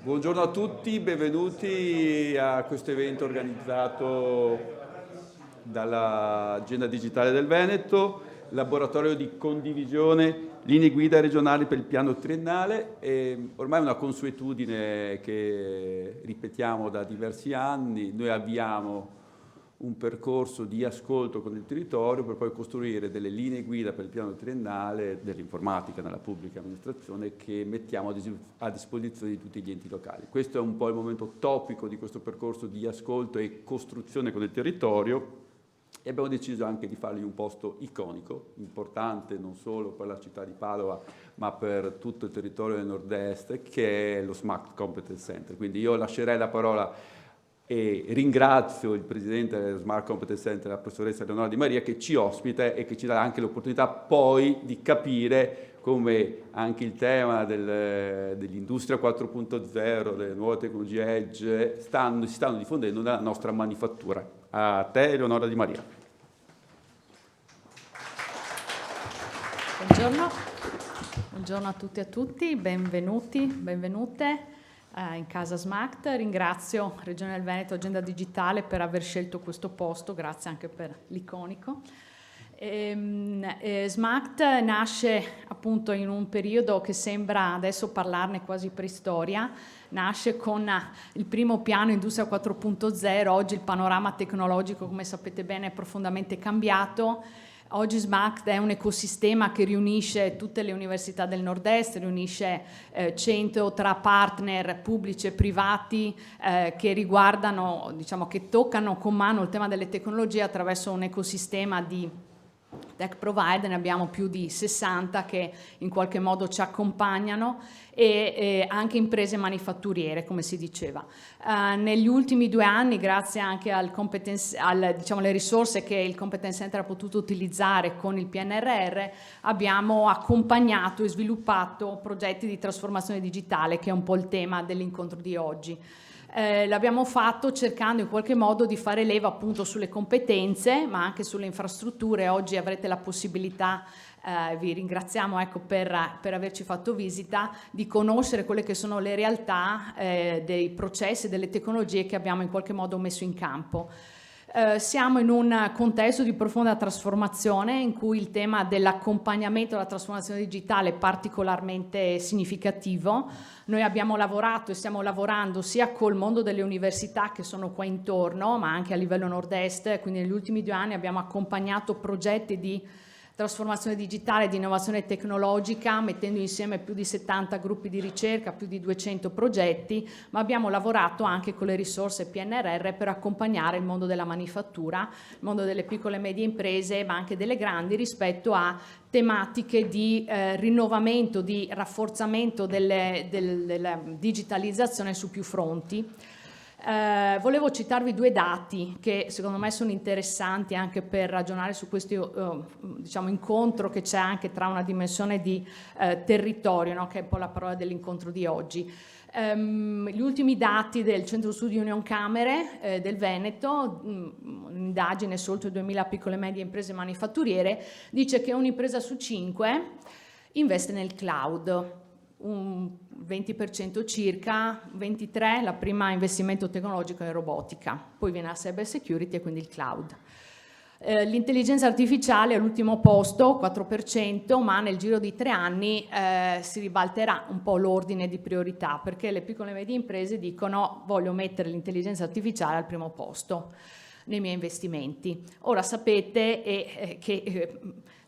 Buongiorno a tutti, benvenuti a questo evento organizzato dall'Agenda Digitale del Veneto, laboratorio di condivisione, linee guida regionali per il piano triennale. Ormai è una consuetudine che ripetiamo da diversi anni. Noi avviamo un percorso di ascolto con il territorio per poi costruire delle linee guida per il piano triennale dell'informatica nella pubblica amministrazione che mettiamo a disposizione di tutti gli enti locali. Questo è un po' il momento topico di questo percorso di ascolto e costruzione con il territorio e abbiamo deciso anche di fargli un posto iconico, importante non solo per la città di Padova ma per tutto il territorio del nord-est, che è lo Smart Competence Center. Quindi io lascerei la parola e ringrazio il Presidente del Smart Competence Center, la professoressa Eleonora Di Maria, che ci ospita e che ci dà anche l'opportunità poi di capire come anche il tema dell'industria 4.0, delle nuove tecnologie edge, si stanno diffondendo nella nostra manifattura. A te, Eleonora Di Maria. Buongiorno a tutti e a tutti, benvenuti, benvenute in casa SMACT. Ringrazio Regione del Veneto, Agenda Digitale per aver scelto questo posto, grazie anche per l'iconico. SMACT nasce appunto in un periodo che sembra adesso parlarne quasi preistoria, nasce con il primo piano Industria 4.0, oggi il panorama tecnologico, come sapete bene, è profondamente cambiato. Oggi SMACT è un ecosistema che riunisce tutte le università del nord-est, riunisce 100 tra partner pubblici e privati che riguardano, diciamo, che toccano con mano il tema delle tecnologie attraverso un ecosistema di tech provider. Ne abbiamo più di 60 che in qualche modo ci accompagnano e anche imprese manifatturiere, come si diceva. Negli ultimi 2 anni, grazie anche diciamo, alle risorse che il Competence Center ha potuto utilizzare con il PNRR, abbiamo accompagnato e sviluppato progetti di trasformazione digitale, che è un po' il tema dell'incontro di oggi. L'abbiamo fatto cercando in qualche modo di fare leva appunto sulle competenze ma anche sulle infrastrutture. Oggi avrete la possibilità, vi ringraziamo per averci fatto visita, di conoscere quelle che sono le realtà dei processi e delle tecnologie che abbiamo in qualche modo messo in campo. Siamo in un contesto di profonda trasformazione in cui il tema dell'accompagnamento alla trasformazione digitale è particolarmente significativo. Noi abbiamo lavorato e stiamo lavorando sia col mondo delle università che sono qua intorno, ma anche a livello nord-est, quindi negli ultimi 2 anni abbiamo accompagnato progetti di trasformazione digitale e di innovazione tecnologica, mettendo insieme più di 70 gruppi di ricerca, più di 200 progetti, ma abbiamo lavorato anche con le risorse PNRR per accompagnare il mondo della manifattura, il mondo delle piccole e medie imprese, ma anche delle grandi, rispetto a tematiche di rinnovamento, di rafforzamento della digitalizzazione su più fronti. Volevo citarvi 2 dati che secondo me sono interessanti anche per ragionare su questo diciamo, incontro che c'è anche tra una dimensione di territorio, no? Che è un po' la parola dell'incontro di oggi. Gli ultimi dati del Centro Studi Unioncamere del Veneto, un'indagine su oltre 2000 piccole e medie imprese manifatturiere, dice che un'impresa su 5 investe nel cloud, un 20% circa, 23% la prima investimento tecnologico in robotica, poi viene la cyber security e quindi il cloud. L'intelligenza artificiale è all'ultimo posto, 4%, ma nel giro di 3 anni si ribalterà un po' l'ordine di priorità, perché le piccole e medie imprese dicono: voglio mettere l'intelligenza artificiale al primo posto nei miei investimenti. Ora sapete che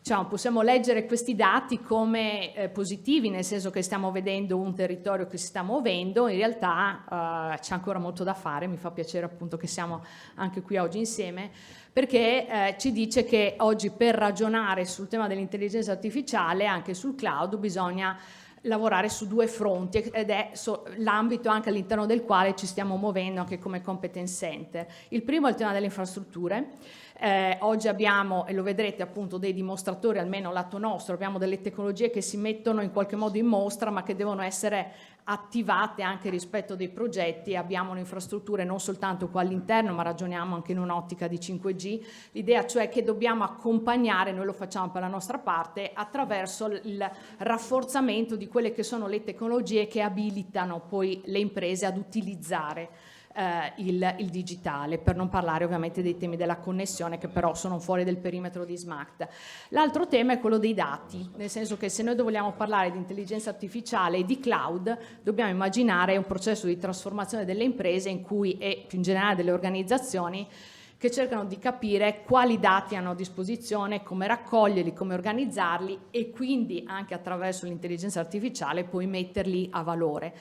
diciamo, possiamo leggere questi dati come positivi, nel senso che stiamo vedendo un territorio che si sta muovendo. In realtà c'è ancora molto da fare. Mi fa piacere appunto che siamo anche qui oggi insieme, perché ci dice che oggi, per ragionare sul tema dell'intelligenza artificiale anche sul cloud, bisogna lavorare su 2 fronti, ed è l'ambito anche all'interno del quale ci stiamo muovendo anche come Competence Center. Il primo è il tema delle infrastrutture. Oggi abbiamo, e lo vedrete appunto, dei dimostratori, almeno lato nostro, abbiamo delle tecnologie che si mettono in qualche modo in mostra, ma che devono essere attivate anche rispetto dei progetti. Abbiamo le infrastrutture non soltanto qua all'interno, ma ragioniamo anche in un'ottica di 5G, l'idea cioè che dobbiamo accompagnare, noi lo facciamo per la nostra parte, attraverso il rafforzamento di quelle che sono le tecnologie che abilitano poi le imprese ad utilizzare il digitale, per non parlare ovviamente dei temi della connessione, che però sono fuori del perimetro di Smart. L'altro tema è quello dei dati, nel senso che se noi vogliamo parlare di intelligenza artificiale e di cloud, dobbiamo immaginare un processo di trasformazione delle imprese in cui, e più in generale delle organizzazioni, che cercano di capire quali dati hanno a disposizione, come raccoglierli, come organizzarli e quindi anche attraverso l'intelligenza artificiale poi metterli a valore.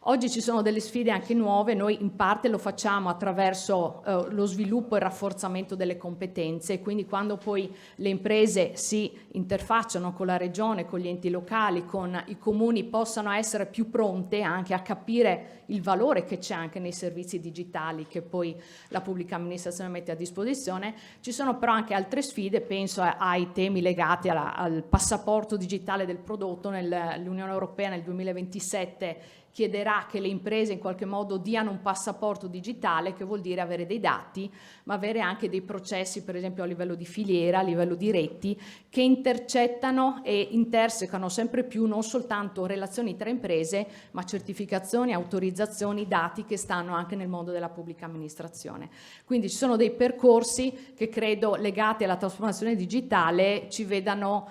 Oggi ci sono delle sfide anche nuove, noi in parte lo facciamo attraverso lo sviluppo e il rafforzamento delle competenze, quindi quando poi le imprese si interfacciano con la regione, con gli enti locali, con i comuni, possano essere più pronte anche a capire il valore che c'è anche nei servizi digitali che poi la pubblica amministrazione mette a disposizione. Ci sono però anche altre sfide, penso ai temi legati al passaporto digitale del prodotto. L'Unione Europea nel 2027 chiederà che le imprese in qualche modo diano un passaporto digitale, che vuol dire avere dei dati, ma avere anche dei processi, per esempio a livello di filiera, a livello di reti, che intercettano e intersecano sempre più non soltanto relazioni tra imprese, ma certificazioni, autorizzazioni, dati che stanno anche nel mondo della pubblica amministrazione. Quindi ci sono dei percorsi che credo legati alla trasformazione digitale ci vedano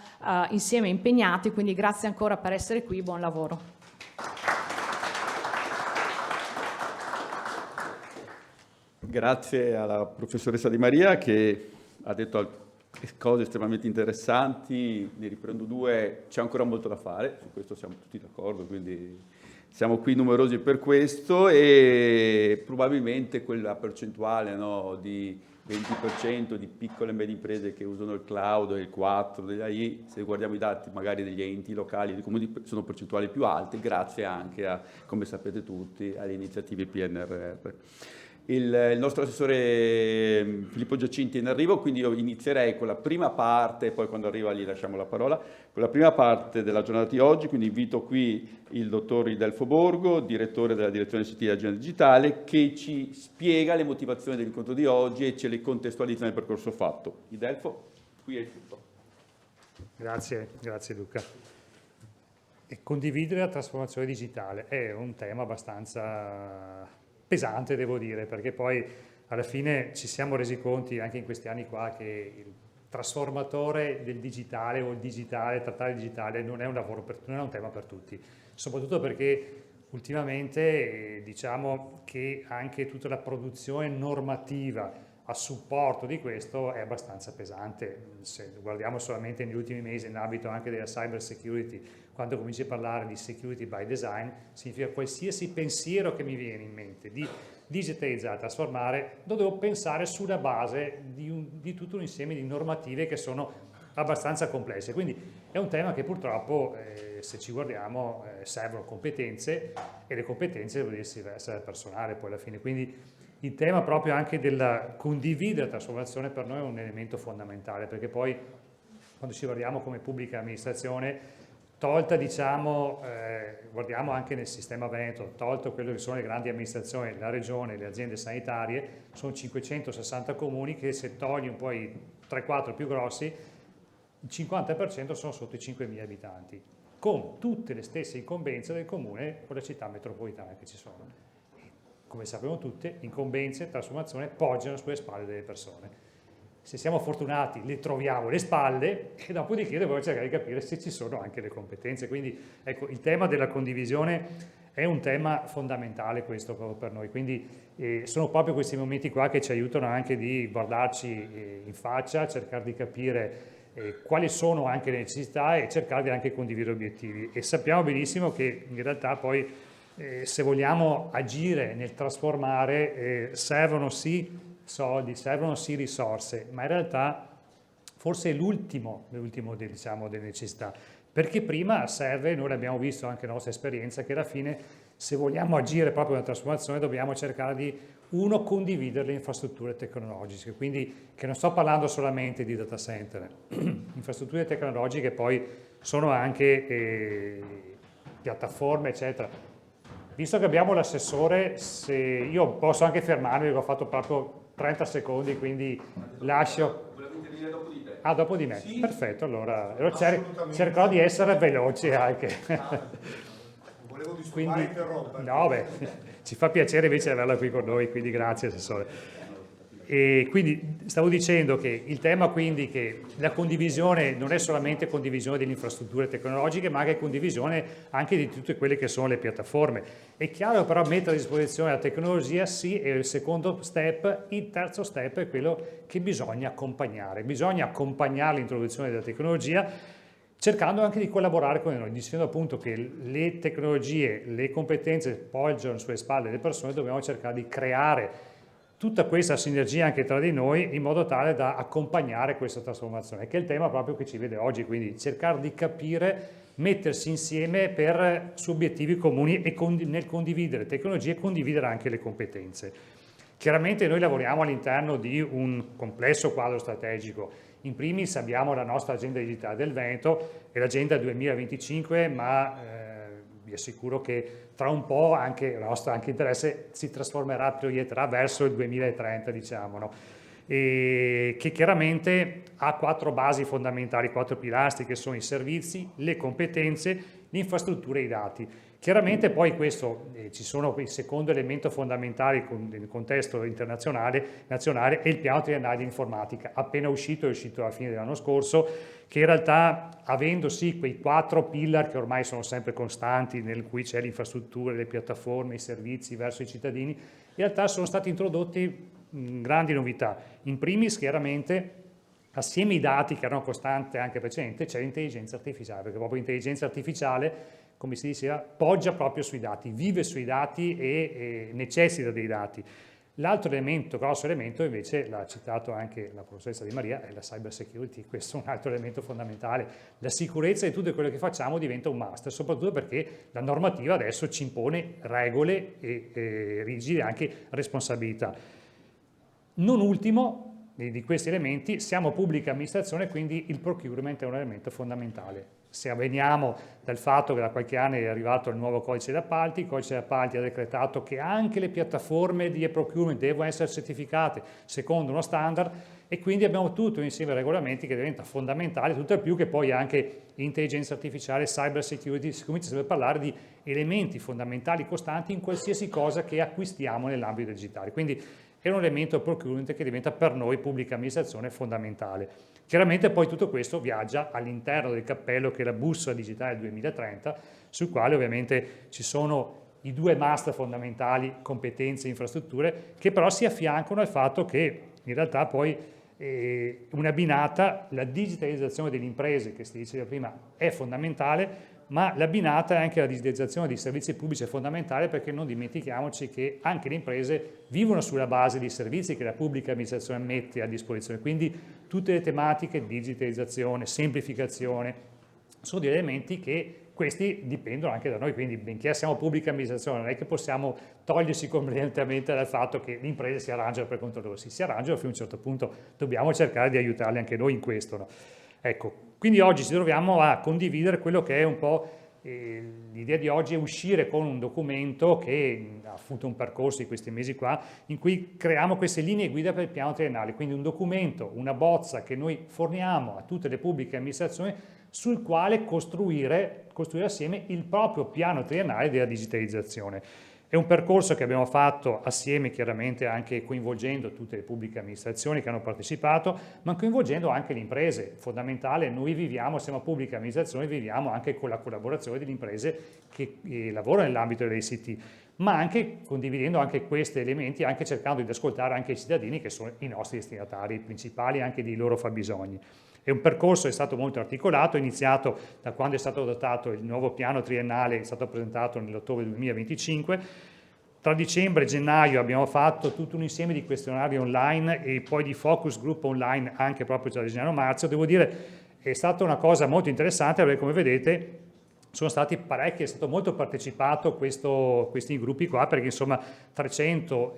insieme impegnati, quindi grazie ancora per essere qui, buon lavoro. Grazie alla professoressa Di Maria che ha detto cose estremamente interessanti, ne riprendo due, c'è ancora molto da fare, su questo siamo tutti d'accordo, quindi siamo qui numerosi per questo e probabilmente quella percentuale, no, di 20% di piccole e medie imprese che usano il cloud e il 4% degli AI, se guardiamo i dati magari degli enti locali, dei comuni, sono percentuali più alte, grazie anche a, come sapete tutti, alle iniziative PNRR. Il nostro assessore Filippo Giacinti è in arrivo, quindi io inizierei con la prima parte e poi quando arriva gli lasciamo la parola, con la prima parte della giornata di oggi, quindi invito qui il dottor Idelfo Borgo, direttore della direzione CT Agenda Digitale, che ci spiega le motivazioni dell'incontro di oggi e ce le contestualizza nel percorso fatto. Idelfo, qui è tutto. Grazie Luca. E condividere la trasformazione digitale è un tema abbastanza pesante, devo dire, perché poi alla fine ci siamo resi conti anche in questi anni qua che il trasformatore del digitale o il digitale, trattare il digitale non è un lavoro non è un tema per tutti, soprattutto perché ultimamente diciamo che anche tutta la produzione normativa a supporto di questo è abbastanza pesante. Se guardiamo solamente negli ultimi mesi nell'ambito anche della cyber security, quando cominci a parlare di security by design, significa qualsiasi pensiero che mi viene in mente di digitalizzare, trasformare, lo devo pensare sulla base di tutto un insieme di normative che sono abbastanza complesse. Quindi è un tema che purtroppo, se ci guardiamo, servono competenze e le competenze devono essere personale poi alla fine. Quindi il tema proprio anche della condividere la trasformazione per noi è un elemento fondamentale, perché poi quando ci guardiamo come pubblica amministrazione, tolta diciamo, guardiamo anche nel sistema Veneto, tolto quello che sono le grandi amministrazioni, la regione, le aziende sanitarie, sono 560 comuni che se togli un po' i 3-4 più grossi, il 50% sono sotto i 5.000 abitanti, con tutte le stesse incombenze del comune o della città metropolitana che ci sono. Come sappiamo tutti, incombenze e trasformazione poggiano sulle spalle delle persone. Se siamo fortunati le troviamo le spalle e dopodiché dobbiamo cercare di capire se ci sono anche le competenze. Quindi ecco, il tema della condivisione è un tema fondamentale questo proprio per noi. Quindi sono proprio questi momenti qua che ci aiutano anche di guardarci in faccia, cercare di capire quali sono anche le necessità e cercare di anche condividere obiettivi. E sappiamo benissimo che in realtà poi se vogliamo agire nel trasformare servono sì soldi, servono sì risorse, ma in realtà forse è l'ultimo diciamo, delle necessità, perché prima serve, noi l'abbiamo visto anche nella nostra esperienza, che alla fine se vogliamo agire proprio nella trasformazione dobbiamo cercare di condividere le infrastrutture tecnologiche, quindi che non sto parlando solamente di data center, infrastrutture tecnologiche poi sono anche piattaforme eccetera, Visto che abbiamo l'assessore, se io posso anche fermarmi, perché ho fatto proprio 30 secondi, quindi lascio... Volevo intervenire dopo di te. Ah, dopo di me? Sì. Perfetto, allora cercherò di essere veloce anche. Volevo disturbare e interrompere. No, beh, ci fa piacere invece averla qui con noi, quindi grazie Assessore. E quindi stavo dicendo che il tema quindi che la condivisione non è solamente condivisione delle infrastrutture tecnologiche, ma anche condivisione anche di tutte quelle che sono le piattaforme. È chiaro però mettere a disposizione la tecnologia sì è il secondo step, il terzo step è quello che bisogna accompagnare l'introduzione della tecnologia cercando anche di collaborare con noi, dicendo appunto che le tecnologie, le competenze poggiano sulle spalle delle persone, dobbiamo cercare di creare tutta questa sinergia anche tra di noi in modo tale da accompagnare questa trasformazione, che è il tema proprio che ci vede oggi, quindi cercare di capire, mettersi insieme su obiettivi comuni e nel condividere tecnologie condividere anche le competenze. Chiaramente noi lavoriamo all'interno di un complesso quadro strategico. In primis abbiamo la nostra agenda digitale del Veneto e l'agenda 2025, ma vi assicuro che tra un po' anche il nostro interesse si trasformerà, proietterà verso il 2030, diciamo, no? E che chiaramente ha 4 basi fondamentali, 4 pilastri che sono i servizi, le competenze, le infrastrutture e i dati. Chiaramente poi questo, ci sono il secondo elemento fondamentale nel contesto internazionale, nazionale, è il piano triennale di informatica, appena uscito, è uscito alla fine dell'anno scorso, che in realtà avendo sì quei 4 pillar che ormai sono sempre costanti, nel cui c'è l'infrastruttura, le piattaforme, i servizi verso i cittadini, in realtà sono stati introdotti grandi novità. In primis chiaramente assieme ai dati che erano costanti anche precedente c'è l'intelligenza artificiale, perché proprio l'intelligenza artificiale, come si diceva, poggia proprio sui dati, vive sui dati e necessita dei dati. L'altro elemento, grosso elemento, invece, l'ha citato anche la professoressa Di Maria, è la cyber security. Questo è un altro elemento fondamentale. La sicurezza di tutto quello che facciamo diventa un must, soprattutto perché la normativa adesso ci impone regole e rigide anche responsabilità. Non ultimo, di questi elementi, siamo pubblica amministrazione, quindi il procurement è un elemento fondamentale. Se veniamo dal fatto che da qualche anno è arrivato il nuovo codice d'appalti, il codice d'appalti ha decretato che anche le piattaforme di e-procurement devono essere certificate secondo uno standard e quindi abbiamo tutto un insieme di regolamenti che diventa fondamentale, tutt'al più che poi anche intelligenza artificiale, cyber security, si comincia sempre a parlare di elementi fondamentali costanti in qualsiasi cosa che acquistiamo nell'ambito digitale. Quindi è un elemento procurement che diventa per noi pubblica amministrazione fondamentale. Chiaramente poi tutto questo viaggia all'interno del cappello che è la bussola digitale 2030, sul quale ovviamente ci sono i 2 must fondamentali, competenze e infrastrutture, che però si affiancano al fatto che in realtà poi una binata, la digitalizzazione delle imprese, che si diceva prima, è fondamentale, ma l'abbinata è anche la digitalizzazione dei servizi pubblici è fondamentale, perché non dimentichiamoci che anche le imprese vivono sulla base dei servizi che la pubblica amministrazione mette a disposizione, quindi tutte le tematiche, digitalizzazione, semplificazione, sono degli elementi che questi dipendono anche da noi, quindi benché siamo pubblica amministrazione non è che possiamo togliersi completamente dal fatto che le imprese si arrangiano per conto loro, si arrangiano fino a un certo punto, dobbiamo cercare di aiutarle anche noi in questo, no? Ecco, quindi oggi ci troviamo a condividere quello che è un po' l'idea di oggi, è uscire con un documento che ha avuto un percorso di questi mesi qua, in cui creiamo queste linee guida per il piano triennale, quindi un documento, una bozza che noi forniamo a tutte le pubbliche amministrazioni sul quale costruire assieme il proprio piano triennale della digitalizzazione. È un percorso che abbiamo fatto assieme, chiaramente anche coinvolgendo tutte le pubbliche amministrazioni che hanno partecipato, ma coinvolgendo anche le imprese. Fondamentale, noi siamo pubbliche amministrazioni, viviamo anche con la collaborazione delle imprese che lavorano nell'ambito dell'ICT, ma anche condividendo anche questi elementi, anche cercando di ascoltare anche i cittadini che sono i nostri destinatari principali anche dei loro fabbisogni. È un percorso che è stato molto articolato, è iniziato da quando è stato adottato il nuovo piano triennale, è stato presentato nell'ottobre 2025. Tra dicembre e gennaio abbiamo fatto tutto un insieme di questionari online e poi di focus group online anche proprio tra gennaio e marzo. Devo dire è stata una cosa molto interessante perché, come vedete, sono stati parecchi, è stato molto partecipato questi gruppi qua, perché insomma 300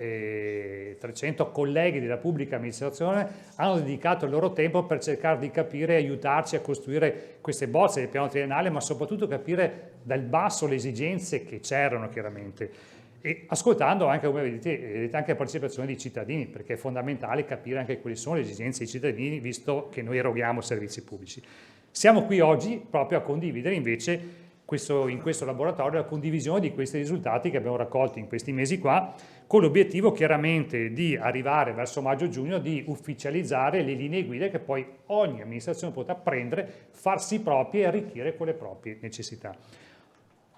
colleghi della pubblica amministrazione hanno dedicato il loro tempo per cercare di capire e aiutarci a costruire queste bozze del piano triennale, ma soprattutto capire dal basso le esigenze che c'erano chiaramente, e ascoltando anche, come vedete, anche la partecipazione dei cittadini, perché è fondamentale capire anche quali sono le esigenze dei cittadini, visto che noi eroghiamo servizi pubblici. Siamo qui oggi proprio a condividere invece in questo laboratorio la condivisione di questi risultati che abbiamo raccolto in questi mesi qua, con l'obiettivo chiaramente di arrivare verso maggio-giugno di ufficializzare le linee guida che poi ogni amministrazione potrà prendere, farsi proprie e arricchire con le proprie necessità.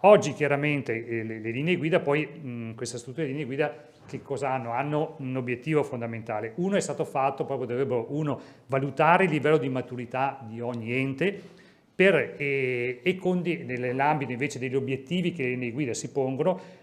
Oggi chiaramente le linee guida, poi questa struttura di linee guida che cosa hanno? Hanno un obiettivo fondamentale. Uno è stato fatto, proprio dovrebbero valutare il livello di maturità di ogni ente, nell'ambito invece degli obiettivi che le linee guida si pongono,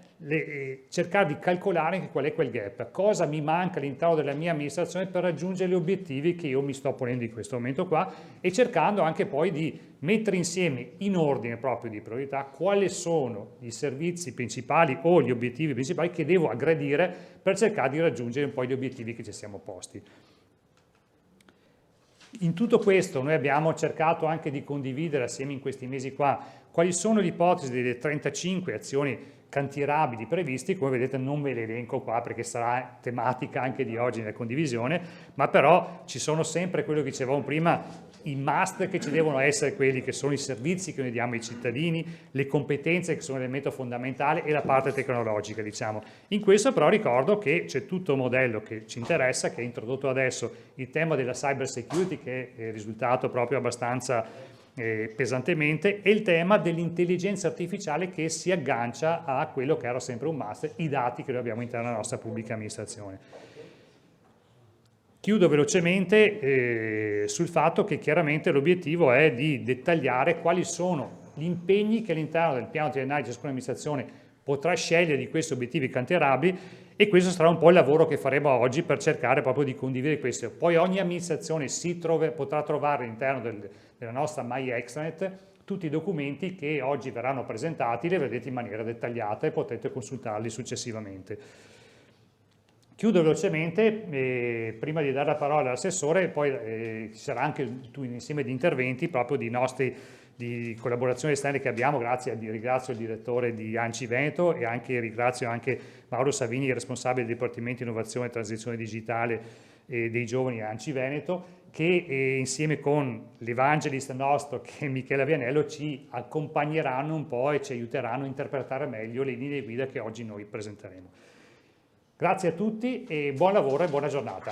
cercare di calcolare anche qual è quel gap, cosa mi manca all'interno della mia amministrazione per raggiungere gli obiettivi che io mi sto ponendo in questo momento qua, e cercando anche poi di mettere insieme in ordine proprio di priorità quali sono i servizi principali o gli obiettivi principali che devo aggredire per cercare di raggiungere poi gli obiettivi che ci siamo posti. In tutto questo noi abbiamo cercato anche di condividere assieme in questi mesi qua quali sono le ipotesi delle 35 azioni cantierabili previsti. Come vedete non ve le elenco qua perché sarà tematica anche di oggi nella condivisione, ma però ci sono sempre quello che dicevamo prima, i must che ci devono essere, quelli che sono i servizi che noi diamo ai cittadini, le competenze che sono l'elemento fondamentale e la parte tecnologica, diciamo. In questo però ricordo che c'è tutto un modello che ci interessa, che è introdotto adesso il tema della cyber security, che è risultato proprio abbastanza pesantemente, e il tema dell'intelligenza artificiale che si aggancia a quello che era sempre un must, i dati che noi abbiamo all'interno della nostra pubblica amministrazione. Chiudo velocemente sul fatto che chiaramente l'obiettivo è di dettagliare quali sono gli impegni che all'interno del piano triennale di ciascuna amministrazione potrà scegliere di questi obiettivi cantierabili, e questo sarà un po' il lavoro che faremo oggi per cercare proprio di condividere questo. Poi ogni amministrazione potrà trovare all'interno della nostra MyExtranet tutti i documenti che oggi verranno presentati, li vedrete in maniera dettagliata e potete consultarli successivamente. Chiudo velocemente, prima di dare la parola all'assessore, poi ci sarà anche un insieme di interventi proprio di collaborazione esterne che abbiamo, ringrazio il direttore di ANCI Veneto e ringrazio anche Mauro Savini, responsabile del Dipartimento Innovazione e Transizione Digitale dei Giovani ANCI Veneto, che insieme con l'evangelist nostro che è Michele Avianello ci accompagneranno un po' e ci aiuteranno a interpretare meglio le linee guida che oggi noi presenteremo. Grazie a tutti e buon lavoro e buona giornata.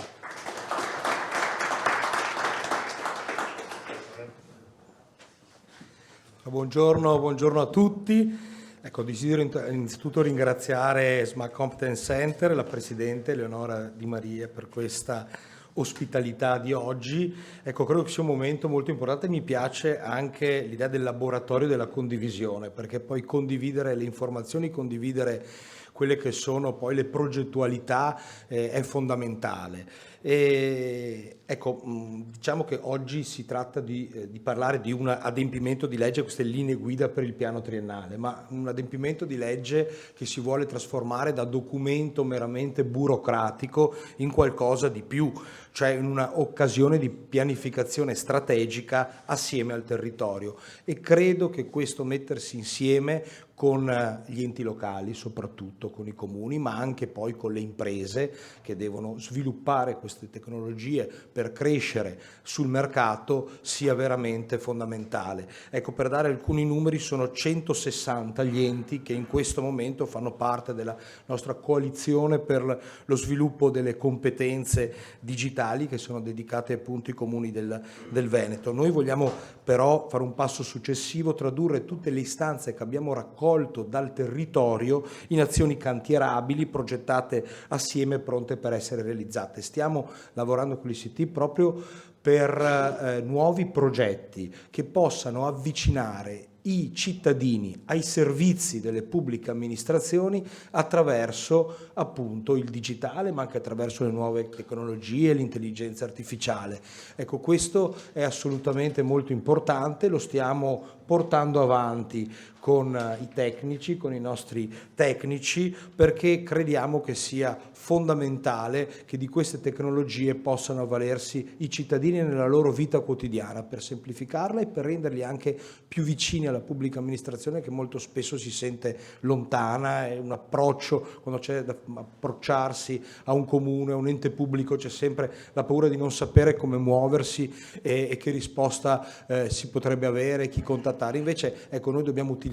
Buongiorno a tutti. Ecco, desidero innanzitutto ringraziare Smart Competence Center e la Presidente Leonora Di Maria per questa ospitalità di oggi. Ecco, credo che sia un momento molto importante. Mi piace anche l'idea del laboratorio della condivisione, perché poi condividere le informazioni, condividere quelle che sono poi le progettualità è fondamentale. E, ecco, diciamo che oggi si tratta di parlare di un adempimento di legge, queste linee guida per il piano triennale, ma un adempimento di legge che si vuole trasformare da documento meramente burocratico in qualcosa di più, cioè in una occasione di pianificazione strategica assieme al territorio. E credo che questo mettersi insieme con gli enti locali, soprattutto con i comuni, ma anche poi con le imprese che devono sviluppare queste tecnologie per crescere sul mercato, sia veramente fondamentale. Ecco, per dare alcuni numeri, sono 160 gli enti che in questo momento fanno parte della nostra coalizione per lo sviluppo delle competenze digitali che sono dedicate appunto ai comuni del Veneto. Noi vogliamo però fare un passo successivo, tradurre tutte le istanze che abbiamo raccolto dal territorio in azioni cantierabili, progettate assieme, pronte per essere realizzate. Stiamo lavorando con l'ICT proprio per nuovi progetti che possano avvicinare i cittadini ai servizi delle pubbliche amministrazioni attraverso appunto il digitale, ma anche attraverso le nuove tecnologie, l'intelligenza artificiale. Ecco, questo è assolutamente molto importante, lo stiamo portando avanti con i tecnici, con i nostri tecnici, perché crediamo che sia fondamentale che di queste tecnologie possano avvalersi i cittadini nella loro vita quotidiana, per semplificarla e per renderli anche più vicini alla pubblica amministrazione, che molto spesso si sente lontana. È un approccio, quando c'è da approcciarsi a un comune, a un ente pubblico, c'è sempre la paura di non sapere come muoversi e che risposta si potrebbe avere, chi contattare. Invece, ecco, noi dobbiamo utilizzare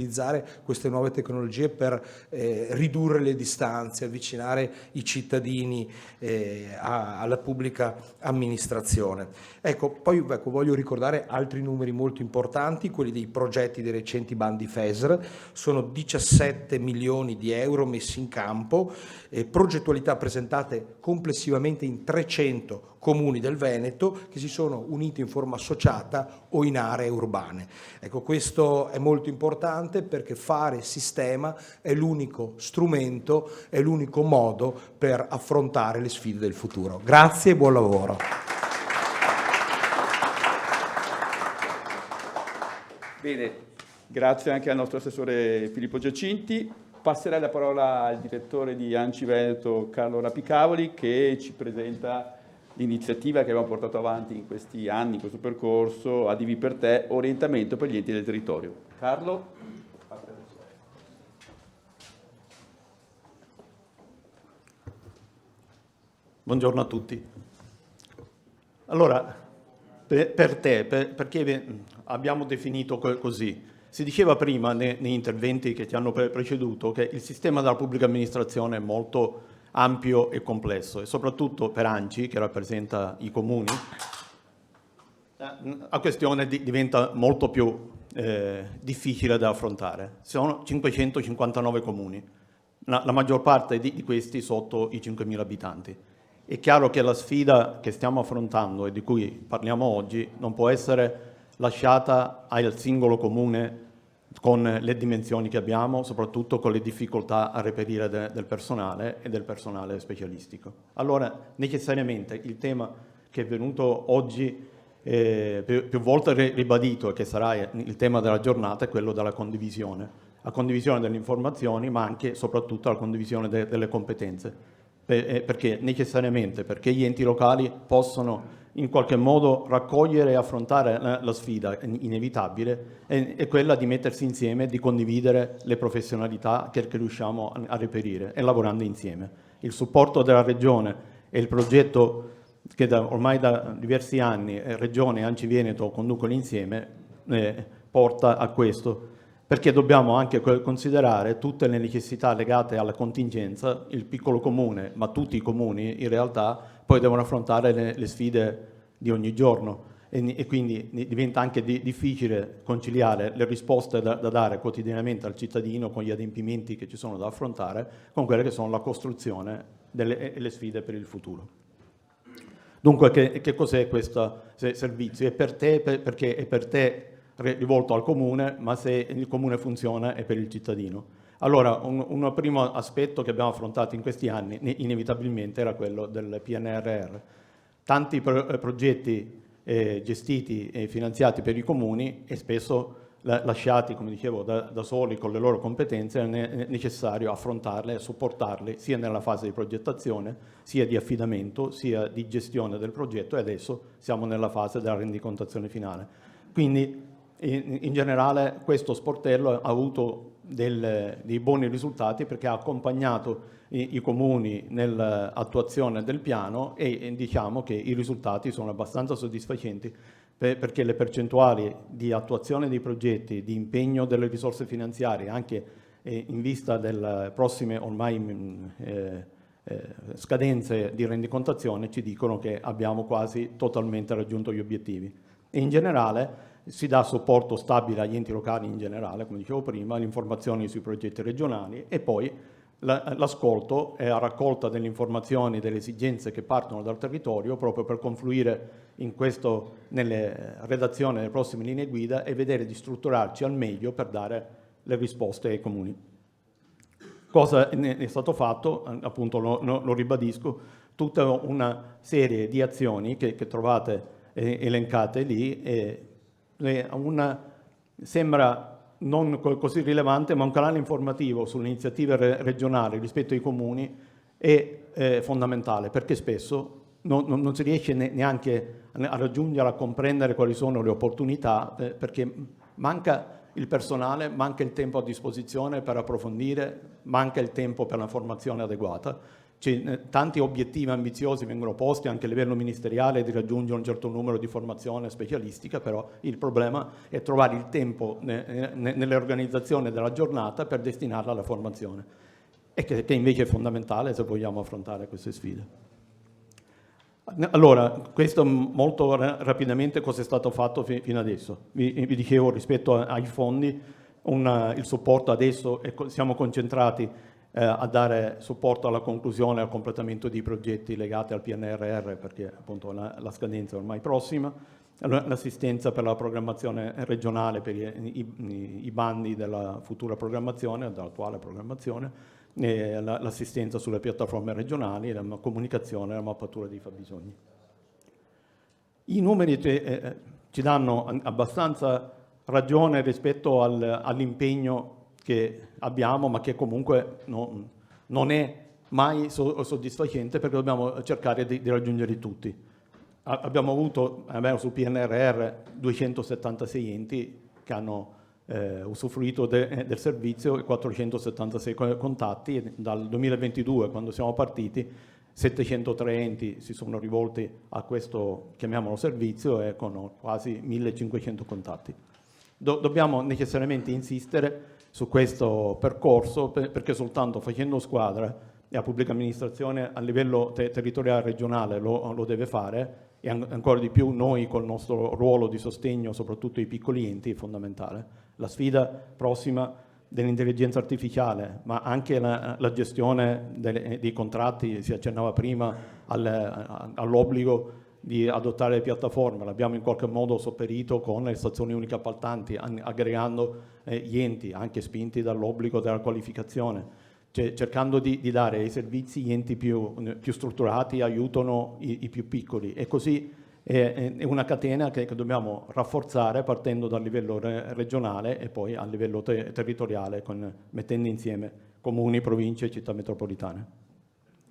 queste nuove tecnologie per ridurre le distanze, avvicinare i cittadini alla pubblica amministrazione. Ecco, poi voglio ricordare altri numeri molto importanti, quelli dei progetti dei recenti bandi FESR. Sono 17 milioni di euro messi in campo, progettualità presentate complessivamente in 300 comuni del Veneto che si sono uniti in forma associata o in aree urbane. Ecco, questo è molto importante perché fare sistema è l'unico strumento, è l'unico modo per affrontare le sfide del futuro. Grazie e buon lavoro. Bene, grazie anche al nostro assessore Filippo Giacinti. Passerei la parola al direttore di ANCI Veneto, Carlo Rapicavoli, che ci presenta l'iniziativa che abbiamo portato avanti in questi anni, in questo percorso, ADV per te, orientamento per gli enti del territorio. Carlo? Buongiorno a tutti. Allora, perché abbiamo definito così? Si diceva prima negli interventi che ti hanno preceduto che il sistema della pubblica amministrazione è molto ampio e complesso, e soprattutto per ANCI, che rappresenta i comuni, la questione diventa molto più difficile da affrontare. Sono 559 comuni, la maggior parte di questi sotto i 5.000 abitanti. È chiaro che la sfida che stiamo affrontando e di cui parliamo oggi non può essere lasciata al singolo comune con le dimensioni che abbiamo, soprattutto con le difficoltà a reperire del personale e del personale specialistico. Allora, necessariamente il tema che è venuto oggi più volte ribadito e che sarà il tema della giornata è quello della condivisione. La condivisione delle informazioni, ma anche e soprattutto la condivisione delle competenze. Perché necessariamente perché gli enti locali possono in qualche modo raccogliere e affrontare la sfida inevitabile è quella di mettersi insieme e di condividere le professionalità che riusciamo a reperire e lavorando insieme. Il supporto della Regione e il progetto che ormai da diversi anni Regione e ANCI Veneto conducono insieme porta a questo, perché dobbiamo anche considerare tutte le necessità legate alla contingenza. Il piccolo comune, ma tutti i comuni in realtà poi devono affrontare le sfide di ogni giorno e quindi diventa anche difficile conciliare le risposte da dare quotidianamente al cittadino con gli adempimenti che ci sono da affrontare con quelle che sono la costruzione e le sfide per il futuro. Dunque, che cos'è questo servizio? È per te, perché è per te rivolto al comune, ma se il comune funziona è per il cittadino. Allora, un primo aspetto che abbiamo affrontato in questi anni inevitabilmente era quello del PNRR. Tanti progetti gestiti e finanziati per i comuni e spesso lasciati, come dicevo, da soli con le loro competenze, è necessario affrontarle e supportarle sia nella fase di progettazione, sia di affidamento, sia di gestione del progetto, e adesso siamo nella fase della rendicontazione finale. Quindi in generale questo sportello ha avuto dei buoni risultati perché ha accompagnato i comuni nell'attuazione del piano e diciamo che i risultati sono abbastanza soddisfacenti perché le percentuali di attuazione dei progetti, di impegno delle risorse finanziarie anche in vista delle prossime ormai scadenze di rendicontazione ci dicono che abbiamo quasi totalmente raggiunto gli obiettivi. E in generale si dà supporto stabile agli enti locali in generale, come dicevo prima, le informazioni sui progetti regionali e poi l'ascolto e la raccolta delle informazioni, delle esigenze che partono dal territorio proprio per confluire nelle redazioni delle prossime linee guida e vedere di strutturarci al meglio per dare le risposte ai comuni. Cosa è stato fatto? Appunto lo ribadisco, tutta una serie di azioni che trovate elencate lì, una sembra non così rilevante, ma un canale informativo sulle iniziative regionali rispetto ai comuni è fondamentale, perché spesso non si riesce neanche a raggiungere, a comprendere quali sono le opportunità, perché manca il personale, manca il tempo a disposizione per approfondire, manca il tempo per la formazione adeguata. Tanti obiettivi ambiziosi vengono posti anche a livello ministeriale di raggiungere un certo numero di formazione specialistica, però il problema è trovare il tempo nell'organizzazione della giornata per destinarla alla formazione, e che invece è fondamentale se vogliamo affrontare queste sfide. Allora, questo molto rapidamente cosa è stato fatto fino adesso. Vi dicevo rispetto ai fondi, il supporto adesso, siamo concentrati a dare supporto alla conclusione e al completamento di progetti legati al PNRR, perché appunto la scadenza è ormai prossima, l'assistenza per la programmazione regionale, per i bandi della futura programmazione, dell'attuale programmazione, l'assistenza sulle piattaforme regionali, la comunicazione e la mappatura dei fabbisogni. I numeri ci danno abbastanza ragione rispetto all'impegno che abbiamo, ma che comunque non è mai soddisfacente, perché dobbiamo cercare di raggiungere tutti. Abbiamo avuto sul PNRR 276 enti che hanno usufruito del servizio e 476 contatti. Dal 2022, quando siamo partiti, 703 enti si sono rivolti a questo, chiamiamolo, servizio, e con quasi 1500 contatti. Dobbiamo necessariamente insistere su questo percorso, perché soltanto facendo squadra, e la pubblica amministrazione a livello territoriale regionale lo deve fare, e ancora di più noi col nostro ruolo di sostegno soprattutto ai piccoli enti, è fondamentale. La sfida prossima dell'intelligenza artificiale, ma anche la gestione dei contratti, si accennava prima all'obbligo di adottare le piattaforme, l'abbiamo in qualche modo sopperito con le stazioni uniche appaltanti, aggregando gli enti, anche spinti dall'obbligo della qualificazione, cercando di dare ai servizi gli enti più strutturati aiutano i più piccoli, e così è una catena che dobbiamo rafforzare partendo dal livello regionale e poi a livello territoriale, mettendo insieme comuni, province e città metropolitane.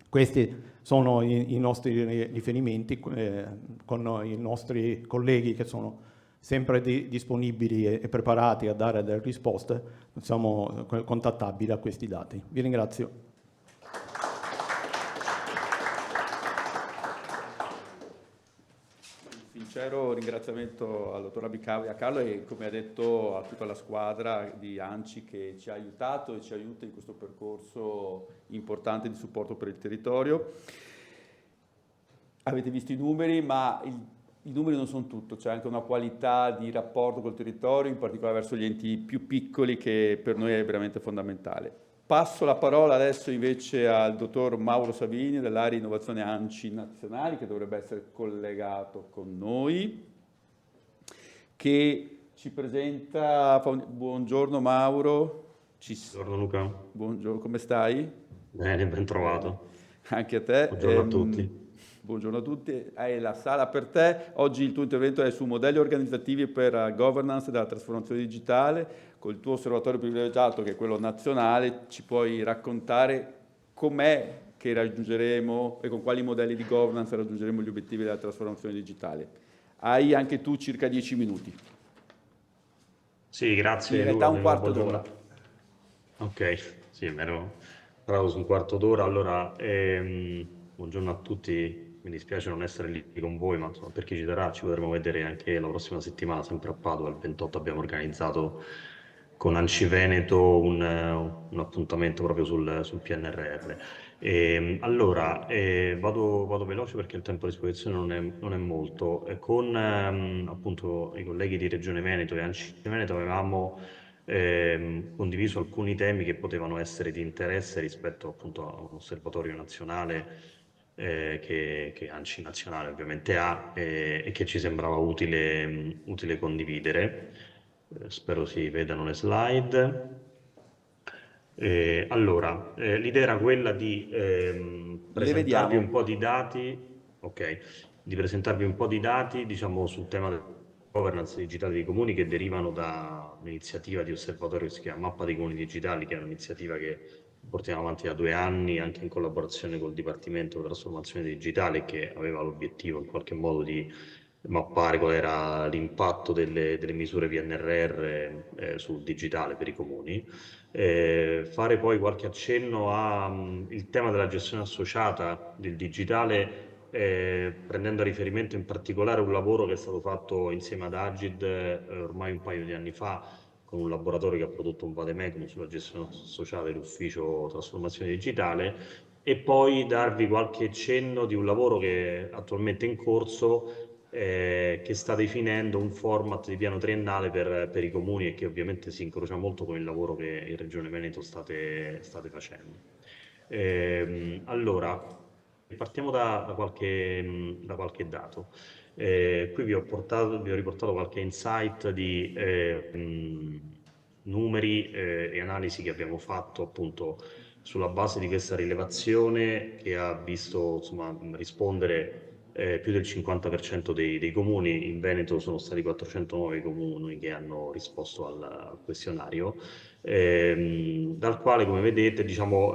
Questi sono i nostri riferimenti, con i nostri colleghi che sono sempre disponibili e preparati a dare delle risposte, siamo contattabili a questi dati. Vi ringrazio. Sincero ringraziamento al dottor Abicavi, a Carlo, e come ha detto a tutta la squadra di ANCI che ci ha aiutato e ci aiuta in questo percorso importante di supporto per il territorio. Avete visto i numeri, ma i numeri non sono tutto, c'è anche una qualità di rapporto col territorio, in particolare verso gli enti più piccoli, che per noi è veramente fondamentale. Passo la parola adesso invece al dottor Mauro Savini dell'area innovazione ANCI nazionali, che dovrebbe essere collegato con noi, che ci presenta. Buongiorno Mauro. Buongiorno Luca. Buongiorno, come stai? Bene, ben trovato. Anche a te. Buongiorno a tutti. Buongiorno a tutti, hai la sala per te. Oggi il tuo intervento è su modelli organizzativi per la governance della trasformazione digitale. Col tuo osservatorio privilegiato, che è quello nazionale, ci puoi raccontare com'è che raggiungeremo e con quali modelli di governance raggiungeremo gli obiettivi della trasformazione digitale. Hai anche tu circa 10 minuti. Sì, grazie. In realtà un quarto d'ora. Ok, sì, mi ero parlato su un quarto d'ora. Allora, buongiorno a tutti. Mi dispiace non essere lì con voi, ma insomma, per chi ci darà ci potremo vedere anche la prossima settimana, sempre a Padova. Il 28 abbiamo organizzato con ANCI Veneto un appuntamento proprio sul PNRR. Allora, vado veloce perché il tempo a disposizione non è molto. Con appunto i colleghi di Regione Veneto e ANCI Veneto avevamo condiviso alcuni temi che potevano essere di interesse rispetto appunto a un osservatorio nazionale che ANCI nazionale ovviamente ha e che ci sembrava utile condividere. Spero si vedano le slide. Allora, l'idea era quella di presentarvi un po' di dati, diciamo, sul tema governance digitale dei comuni che derivano da un'iniziativa di osservatorio che si chiama Mappa dei Comuni Digitali, che è un'iniziativa che portiamo avanti da 2 anni anche in collaborazione col Dipartimento della Trasformazione Digitale, che aveva l'obiettivo in qualche modo di mappare qual era l'impatto delle misure PNRR sul digitale per i comuni. Fare poi qualche accenno al tema della gestione associata del digitale, prendendo a riferimento in particolare un lavoro che è stato fatto insieme ad Agid ormai un paio di anni fa, con un laboratorio che ha prodotto un vademecum sulla gestione associata dell'ufficio trasformazione digitale, e poi darvi qualche cenno di un lavoro che è attualmente in corso, che sta definendo un format di piano triennale per i comuni, e che ovviamente si incrocia molto con il lavoro che in Regione Veneto state facendo. Allora, partiamo da qualche dato. Qui vi ho riportato qualche insight di numeri e analisi che abbiamo fatto appunto sulla base di questa rilevazione, che ha visto insomma rispondere più del 50% dei comuni. In Veneto sono stati 409 i comuni che hanno risposto al questionario, dal quale, come vedete, diciamo,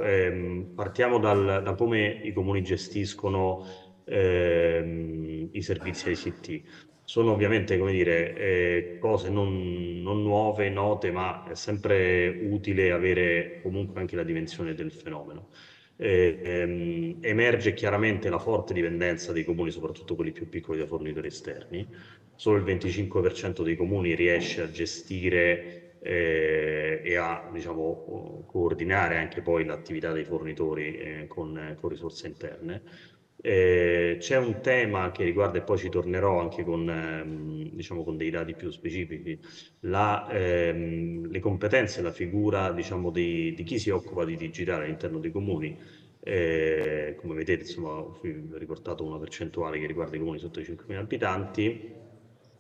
partiamo da come i comuni gestiscono i servizi ICT. Sono ovviamente, come dire, cose non nuove, note, ma è sempre utile avere comunque anche la dimensione del fenomeno. Emerge chiaramente la forte dipendenza dei comuni, soprattutto quelli più piccoli, da fornitori esterni. Solo il 25% dei comuni riesce a gestire e a, diciamo, coordinare anche poi l'attività dei fornitori con risorse interne. C'è un tema che riguarda, e poi ci tornerò anche diciamo, con dei dati più specifici, le competenze e la figura, diciamo, di chi si occupa di digitale all'interno dei comuni. Come vedete, insomma, ho riportato una percentuale che riguarda i comuni sotto i 5.000 abitanti,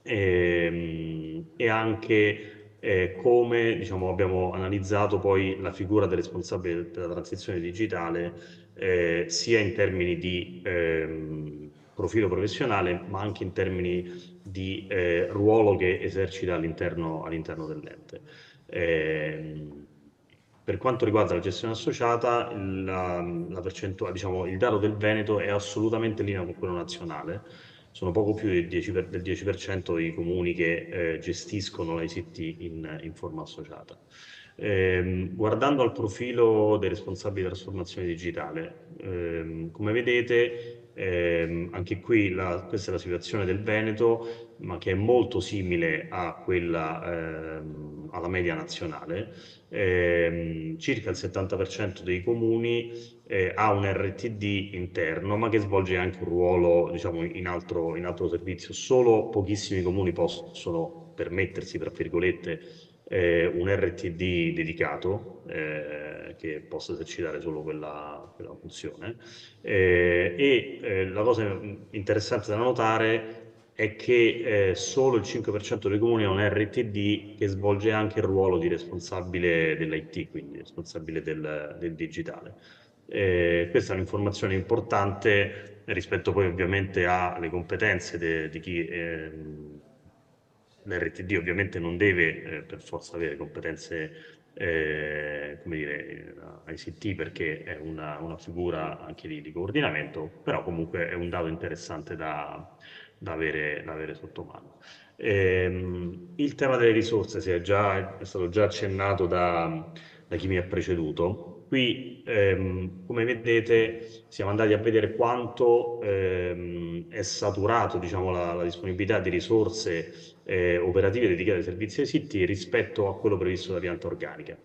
e anche come, diciamo, abbiamo analizzato poi la figura del responsabile della transizione digitale, sia in termini di profilo professionale, ma anche in termini di ruolo che esercita all'interno dell'ente. Per quanto riguarda la gestione associata, la percentuale, diciamo, il dato del Veneto è assolutamente in linea con quello nazionale. Sono poco più del 10% dei comuni che gestiscono l'ICT in forma associata. Guardando al profilo dei responsabili di trasformazione digitale, come vedete, anche qui questa è la situazione del Veneto, ma che è molto simile a quella alla media nazionale. Circa il 70% dei comuni ha un RTD interno, ma che svolge anche un ruolo, diciamo, in altro servizio. Solo pochissimi comuni possono permettersi, tra virgolette, un RTD dedicato che possa esercitare solo quella funzione. La cosa interessante da notare è che solo il 5% dei comuni ha un RTD che svolge anche il ruolo di responsabile dell'IT, quindi responsabile del digitale. Questa è un'informazione importante rispetto poi ovviamente alle competenze di chi l'RTD ovviamente non deve per forza avere competenze come dire, ICT, perché è una figura anche di coordinamento, però comunque è un dato interessante da avere sotto mano. Il tema delle risorse è stato già accennato da chi mi ha preceduto. Qui, come vedete, siamo andati a vedere quanto è saturato, diciamo, la disponibilità di risorse operative dedicate ai servizi ICT rispetto a quello previsto da pianta organica.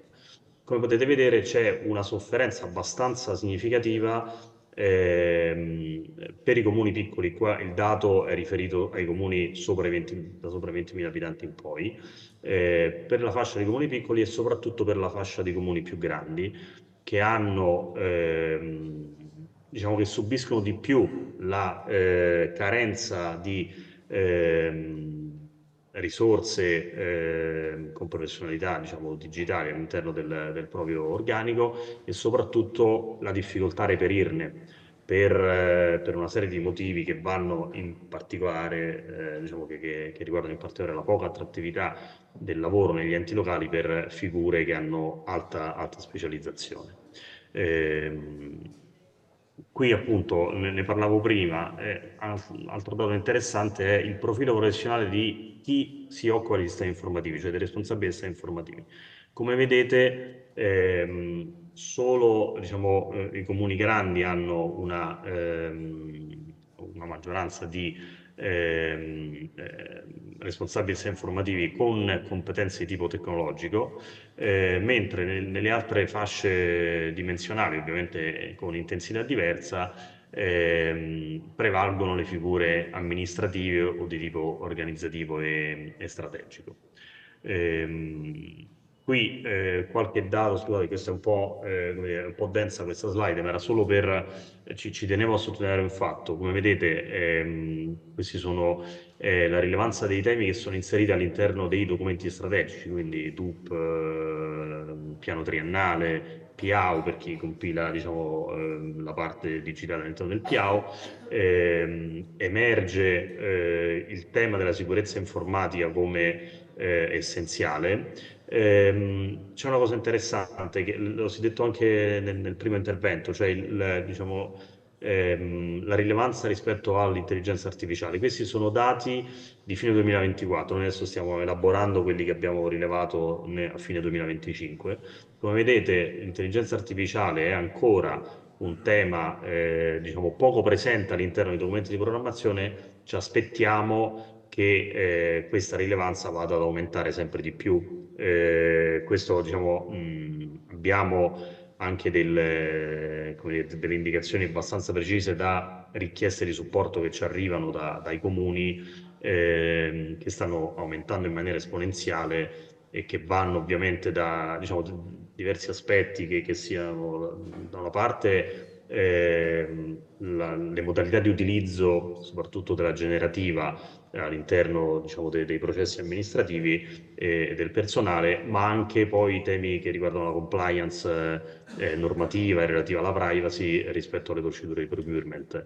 Come potete vedere, c'è una sofferenza abbastanza significativa per i comuni piccoli. Qua il dato è riferito ai comuni da sopra i 20.000 abitanti in poi, per la fascia dei comuni piccoli e soprattutto per la fascia dei comuni più grandi, che hanno, diciamo, che subiscono di più la carenza di risorse con professionalità, diciamo, digitali all'interno del proprio organico, e soprattutto la difficoltà a reperirne, per una serie di motivi che vanno in particolare, diciamo che riguardano in particolare la poca attrattività del lavoro negli enti locali per figure che hanno alta specializzazione. Qui appunto ne parlavo prima, altro dato interessante è il profilo professionale di chi si occupa di sistemi informativi, cioè dei responsabili dei sistemi informativi. Come vedete, solo diciamo, i comuni grandi hanno una maggioranza di responsabili sistemi informativi con competenze di tipo tecnologico, mentre nelle altre fasce dimensionali, ovviamente con intensità diversa, prevalgono le figure amministrative o di tipo organizzativo e strategico. Qui qualche dato, scusate, questo è un po' densa questa slide, ma era solo per, ci tenevo a sottolineare un fatto. Come vedete, questi sono la rilevanza dei temi che sono inseriti all'interno dei documenti strategici, quindi DUP, piano triennale, PIAU per chi compila diciamo, la parte digitale all'interno del PIAU. Emerge il tema della sicurezza informatica come essenziale. C'è una cosa interessante che l'ho detto anche nel primo intervento, cioè diciamo, la rilevanza rispetto all'intelligenza artificiale. Questi sono dati di fine 2024, noi adesso stiamo elaborando quelli che abbiamo rilevato a fine 2025. Come vedete, l'intelligenza artificiale è ancora un tema diciamo, poco presente all'interno dei documenti di programmazione. Ci aspettiamo che questa rilevanza vada ad aumentare sempre di più. Questo diciamo, abbiamo anche delle indicazioni abbastanza precise da richieste di supporto che ci arrivano dai comuni che stanno aumentando in maniera esponenziale e che vanno ovviamente da diciamo, diversi aspetti che siano da una parte le modalità di utilizzo soprattutto della generativa all'interno diciamo, dei processi amministrativi e del personale, ma anche poi temi che riguardano la compliance normativa e relativa alla privacy rispetto alle procedure di procurement,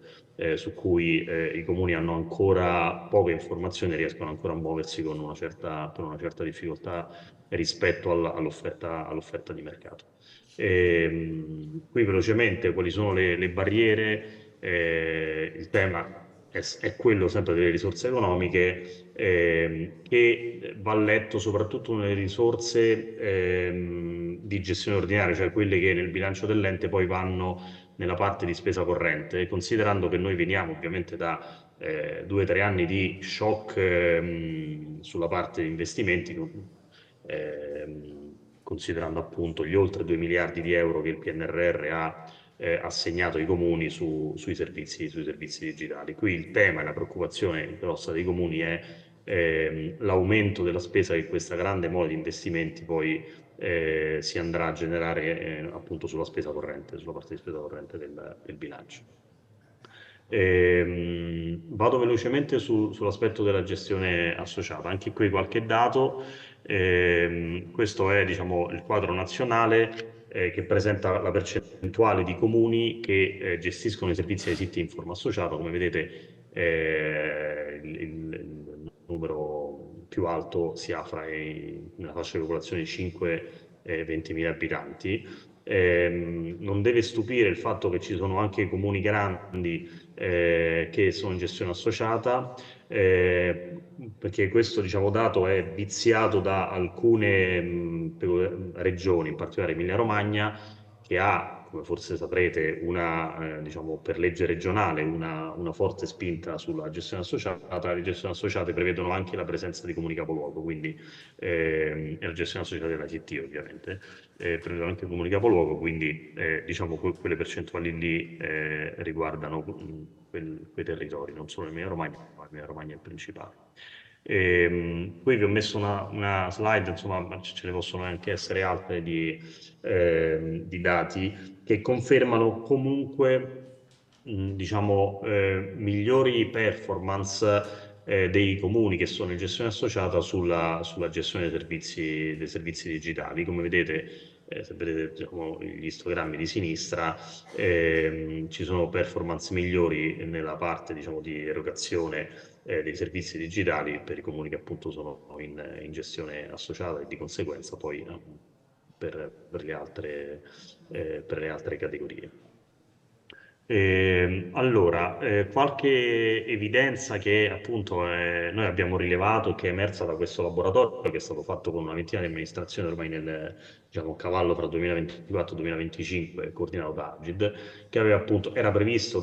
su cui i comuni hanno ancora poche informazioni e riescono ancora a muoversi con una certa difficoltà rispetto all'offerta di mercato. Qui velocemente quali sono le barriere, il tema è quello sempre delle risorse economiche che va letto soprattutto nelle risorse di gestione ordinaria, cioè quelle che nel bilancio dell'ente poi vanno nella parte di spesa corrente, considerando che noi veniamo ovviamente da 2 o 3 anni di shock sulla parte di investimenti, considerando appunto gli oltre 2 miliardi di euro che il PNRR ha assegnato ai comuni sui servizi digitali. Qui il tema e la preoccupazione grossa dei comuni è l'aumento della spesa che questa grande mole di investimenti poi si andrà a generare appunto sulla spesa corrente, sulla parte di spesa corrente del bilancio. Vado velocemente sull'aspetto della gestione associata, anche qui qualche dato. Questo è diciamo, il quadro nazionale che presenta la percentuale di comuni che gestiscono i servizi ai siti in forma associata. Come vedete il numero più alto si ha nella fascia di popolazione di 5 e 20.000 abitanti. Non deve stupire il fatto che ci sono anche comuni grandi che sono in gestione associata, perché questo diciamo, dato è viziato da alcune regioni, in particolare Emilia-Romagna, che ha, come forse saprete, diciamo, per legge regionale una forte spinta sulla gestione associata. Le gestioni associate prevedono anche la presenza di comuni capoluogo, quindi la gestione associata della CT ovviamente, prevedono anche comuni capoluogo, quindi diciamo quelle percentuali lì riguardano quei territori, non solo l'Emilia-Romagna, ma l'Emilia-Romagna è il principale. Qui vi ho messo una slide, insomma ce ne possono anche essere altre di dati che confermano comunque diciamo migliori performance dei comuni che sono in gestione associata sulla gestione dei servizi digitali. Come vedete se vedete diciamo, gli istogrammi di sinistra, ci sono performance migliori nella parte diciamo, di erogazione dei servizi digitali per i comuni che appunto sono in gestione associata e di conseguenza poi per le altre categorie. Allora, qualche evidenza che appunto noi abbiamo rilevato e che è emersa da questo laboratorio che è stato fatto con una ventina di amministrazioni ormai nel diciamo, cavallo fra 2024 e 2025, coordinato da Agid, che aveva appunto, era previsto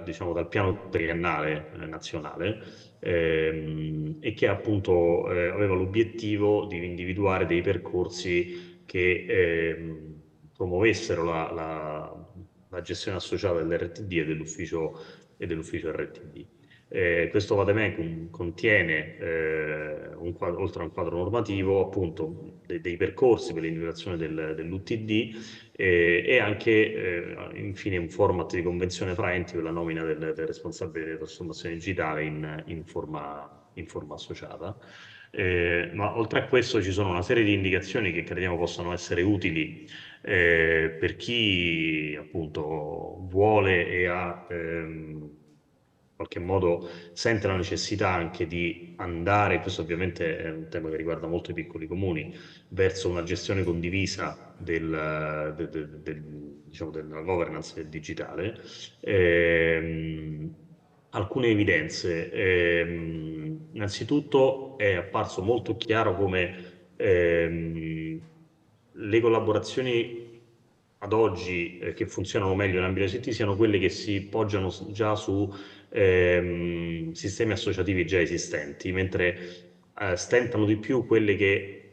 diciamo, dal piano triennale nazionale e che appunto aveva l'obiettivo di individuare dei percorsi che promuovessero la gestione associata dell'RTD e dell'ufficio RTD. Questo vademecum contiene, oltre a un quadro normativo, appunto dei percorsi per l'individuazione dell'UTD e anche, infine, un format di convenzione fra enti per la nomina del responsabile della trasformazione digitale in forma associata. Ma oltre a questo ci sono una serie di indicazioni che crediamo possano essere utili per chi appunto vuole e ha in qualche modo sente la necessità anche di andare, questo ovviamente è un tema che riguarda molto i piccoli comuni, verso una gestione condivisa diciamo, della governance digitale. Alcune evidenze. Innanzitutto è apparso molto chiaro come le collaborazioni ad oggi che funzionano meglio in ambito ICT siano quelle che si poggiano già su sistemi associativi già esistenti, mentre stentano di più quelle che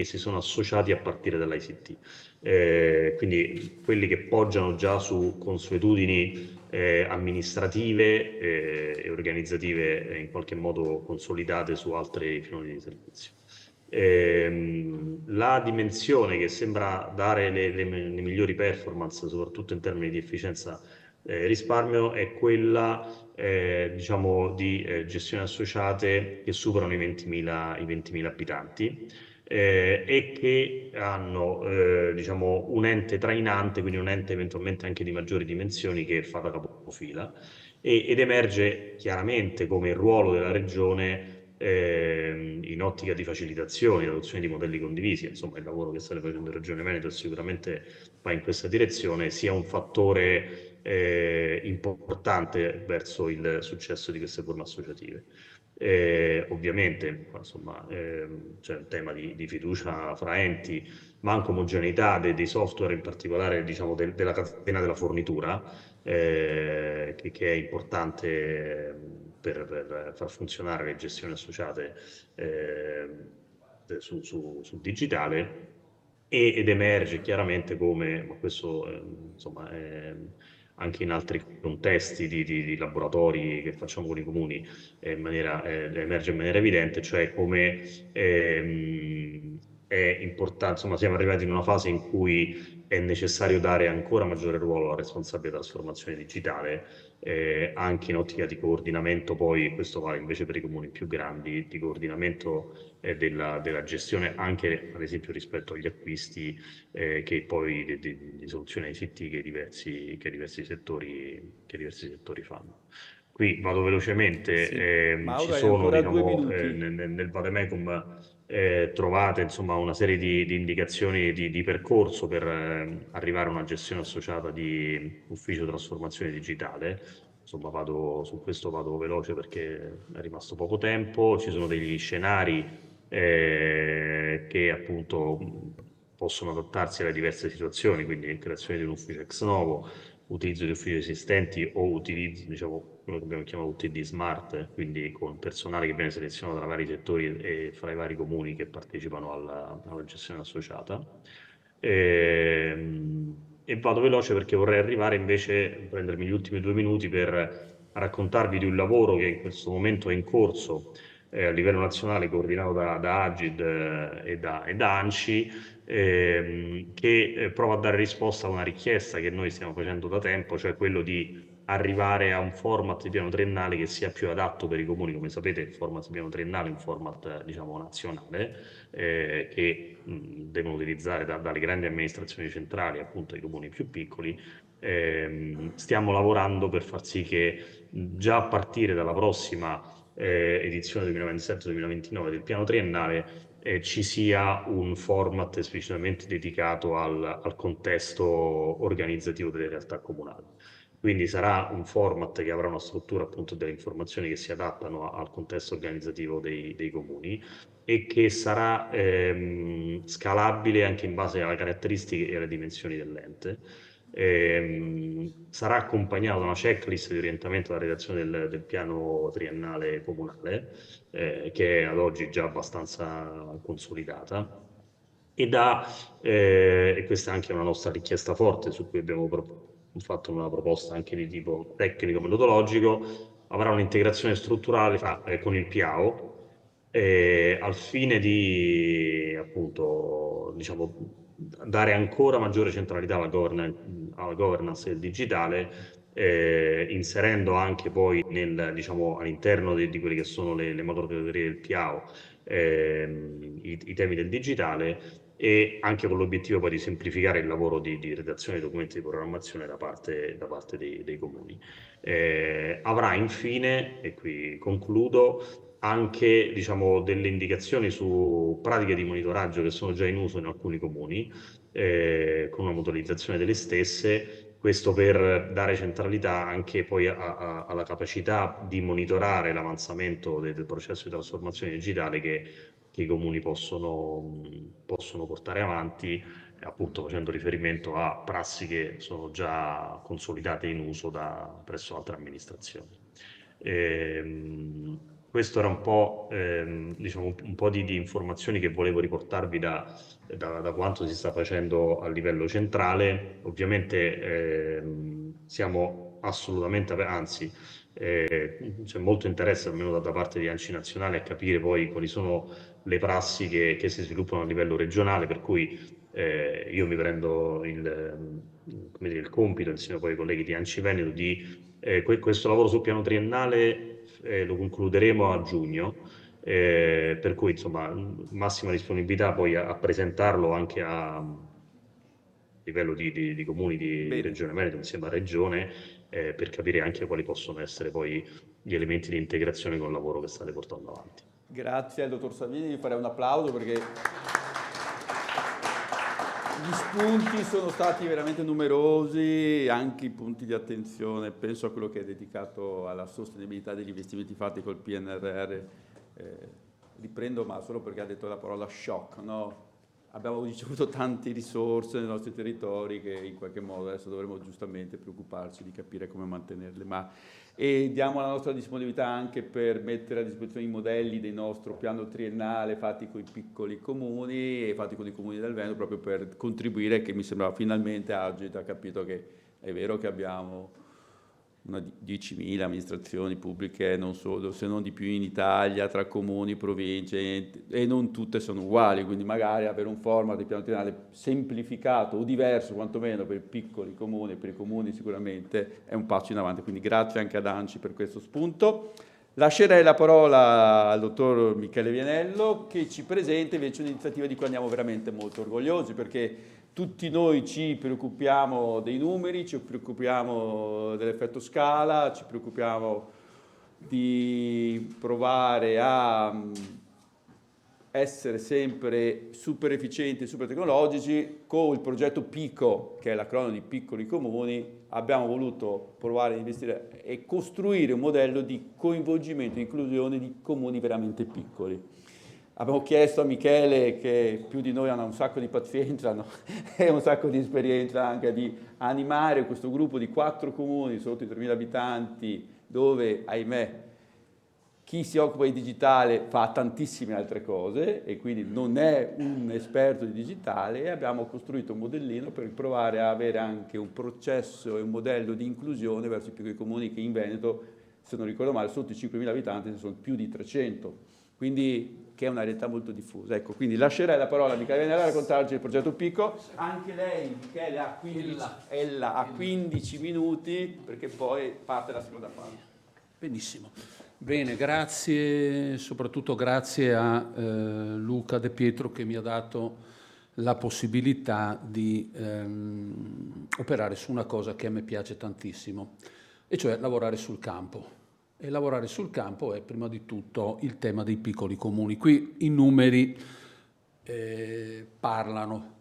si sono associati a partire dall'ICT. Quindi quelli che poggiano già su consuetudini amministrative e organizzative in qualche modo consolidate su altri filoni di servizio. La dimensione che sembra dare le migliori performance, soprattutto in termini di efficienza risparmio, è quella diciamo, di gestioni associate che superano i 20.000 abitanti e che hanno diciamo, un ente trainante, quindi un ente eventualmente anche di maggiori dimensioni che fa da capofila ed emerge chiaramente come il ruolo della regione in ottica di facilitazione, di adozione di modelli condivisi, insomma il lavoro che state facendo in Regione Veneto sicuramente va in questa direzione, sia un fattore importante verso il successo di queste forme associative. Ovviamente insomma, c'è un tema di fiducia fra enti, ma anche omogeneità dei software, in particolare diciamo, della catena della fornitura, che è importante per far funzionare le gestioni associate sul digitale ed emerge chiaramente come, ma questo insomma anche in altri contesti di laboratori che facciamo con i comuni emerge in maniera evidente, cioè come è importante, insomma siamo arrivati in una fase in cui è necessario dare ancora maggiore ruolo alla responsabile trasformazione digitale, anche in ottica di coordinamento, poi questo vale invece per i comuni più grandi, di coordinamento della gestione anche ad esempio rispetto agli acquisti che poi di soluzioni ICT che i diversi settori fanno. Qui vado velocemente, Sì. Mauro, ci hai sono ancora 2 diciamo, minuti. nel vademecum trovate insomma, una serie di indicazioni di percorso per arrivare a una gestione associata di ufficio trasformazione digitale. Insomma, su questo vado veloce perché è rimasto poco tempo. Ci sono degli scenari che appunto possono adattarsi alle diverse situazioni, quindi creazione di un ufficio ex novo, utilizzo di uffici esistenti o utilizzo, diciamo, quello che abbiamo chiamato UTD Smart, quindi con personale che viene selezionato tra vari settori e fra i vari comuni che partecipano alla gestione associata. E vado veloce perché vorrei arrivare invece, prendermi gli ultimi 2 minuti per raccontarvi di un lavoro che in questo momento è in corso a livello nazionale coordinato da Agid e da ANCI, che prova a dare risposta a una richiesta che noi stiamo facendo da tempo, cioè quello di arrivare a un format di piano triennale che sia più adatto per i comuni. Come sapete, il format di piano triennale è un format, diciamo, nazionale, che devono utilizzare dalle grandi amministrazioni centrali appunto ai comuni più piccoli. Stiamo lavorando per far sì che già a partire dalla prossima edizione 2027-2029 del piano triennale ci sia un format esplicitamente dedicato al contesto organizzativo delle realtà comunali. Quindi sarà un format che avrà una struttura appunto delle informazioni che si adattano al contesto organizzativo dei comuni e che sarà scalabile anche in base alle caratteristiche e alle dimensioni dell'ente. Sarà accompagnato da una checklist di orientamento alla redazione del piano triennale comunale, che è ad oggi già abbastanza consolidata. E questa è anche una nostra richiesta forte su cui abbiamo fatto una proposta anche di tipo tecnico-metodologico, avrà un'integrazione strutturale con il PIAO, al fine di appunto, diciamo, dare ancora maggiore centralità alla governance del digitale, inserendo anche poi diciamo, all'interno di quelle che sono le macrocategorie del PIAO i temi del digitale, e anche con l'obiettivo poi di semplificare il lavoro di redazione dei documenti di programmazione da parte dei comuni. Avrà infine, e qui concludo, anche diciamo, delle indicazioni su pratiche di monitoraggio che sono già in uso in alcuni comuni, con una motorizzazione delle stesse, questo per dare centralità anche poi alla capacità di monitorare l'avanzamento del processo di trasformazione digitale che i comuni possono portare avanti, appunto facendo riferimento a prassi che sono già consolidate in uso presso altre amministrazioni. Questo era un po', diciamo, un po' di informazioni che volevo riportarvi da quanto si sta facendo a livello centrale. Ovviamente siamo assolutamente, anzi, c'è molto interesse, almeno da parte di ANCI Nazionale, a capire poi quali sono le prassi che si sviluppano a livello regionale, per cui io mi prendo il compito, insieme poi ai colleghi di ANCI Veneto, di questo lavoro sul piano triennale lo concluderemo a giugno, per cui insomma massima disponibilità poi a presentarlo anche a livello di comuni di Regione Veneto insieme a Regione, per capire anche quali possono essere poi gli elementi di integrazione con il lavoro che state portando avanti. Grazie al dottor Salvini, gli farei un applauso perché gli spunti sono stati veramente numerosi, anche i punti di attenzione, penso a quello che è dedicato alla sostenibilità degli investimenti fatti col PNRR. Riprendo, ma solo perché ha detto la parola shock, no? Abbiamo ricevuto tante risorse nei nostri territori che in qualche modo adesso dovremo giustamente preoccuparci di capire come mantenerle, e diamo la nostra disponibilità anche per mettere a disposizione i modelli del nostro piano triennale fatti con i piccoli comuni e fatti con i comuni del Veneto, proprio per contribuire, che mi sembrava finalmente Agid ha capito che è vero che abbiamo una 10.000 amministrazioni pubbliche, non solo, se non di più in Italia, tra comuni, province, e non tutte sono uguali, quindi magari avere un format di piano triennale semplificato o diverso quantomeno per i piccoli comuni e per i comuni sicuramente è un passo in avanti, quindi grazie anche ad ANCI per questo spunto. Lascerei la parola al dottor Michele Vianello che ci presenta invece un'iniziativa di cui andiamo veramente molto orgogliosi, perché tutti noi ci preoccupiamo dei numeri, ci preoccupiamo dell'effetto scala, ci preoccupiamo di provare a essere sempre super efficienti, super tecnologici. Con il progetto PICO, che è l'acronimo di Piccoli Comuni, abbiamo voluto provare a investire e costruire un modello di coinvolgimento e inclusione di comuni veramente piccoli. Abbiamo chiesto a Michele, che più di noi ha un sacco di pazienza e un sacco di esperienza, anche di animare questo gruppo di 4 comuni sotto i 3.000 abitanti, dove, ahimè, chi si occupa di digitale fa tantissime altre cose e quindi non è un esperto di digitale, e abbiamo costruito un modellino per provare a avere anche un processo e un modello di inclusione verso i piccoli comuni, che in Veneto, se non ricordo male, sotto i 5.000 abitanti sono più di 300. quindi che è una realtà molto diffusa. Ecco, quindi lascerei la parola a Michele Venera a raccontarci il progetto Pico. Anche lei, Michele, ha 15 minuti, perché poi parte la seconda parte. Benissimo. Bene, grazie, soprattutto grazie a Luca De Pietro che mi ha dato la possibilità di operare su una cosa che a me piace tantissimo, e cioè lavorare sul campo. E lavorare sul campo è prima di tutto il tema dei piccoli comuni. Qui i numeri parlano,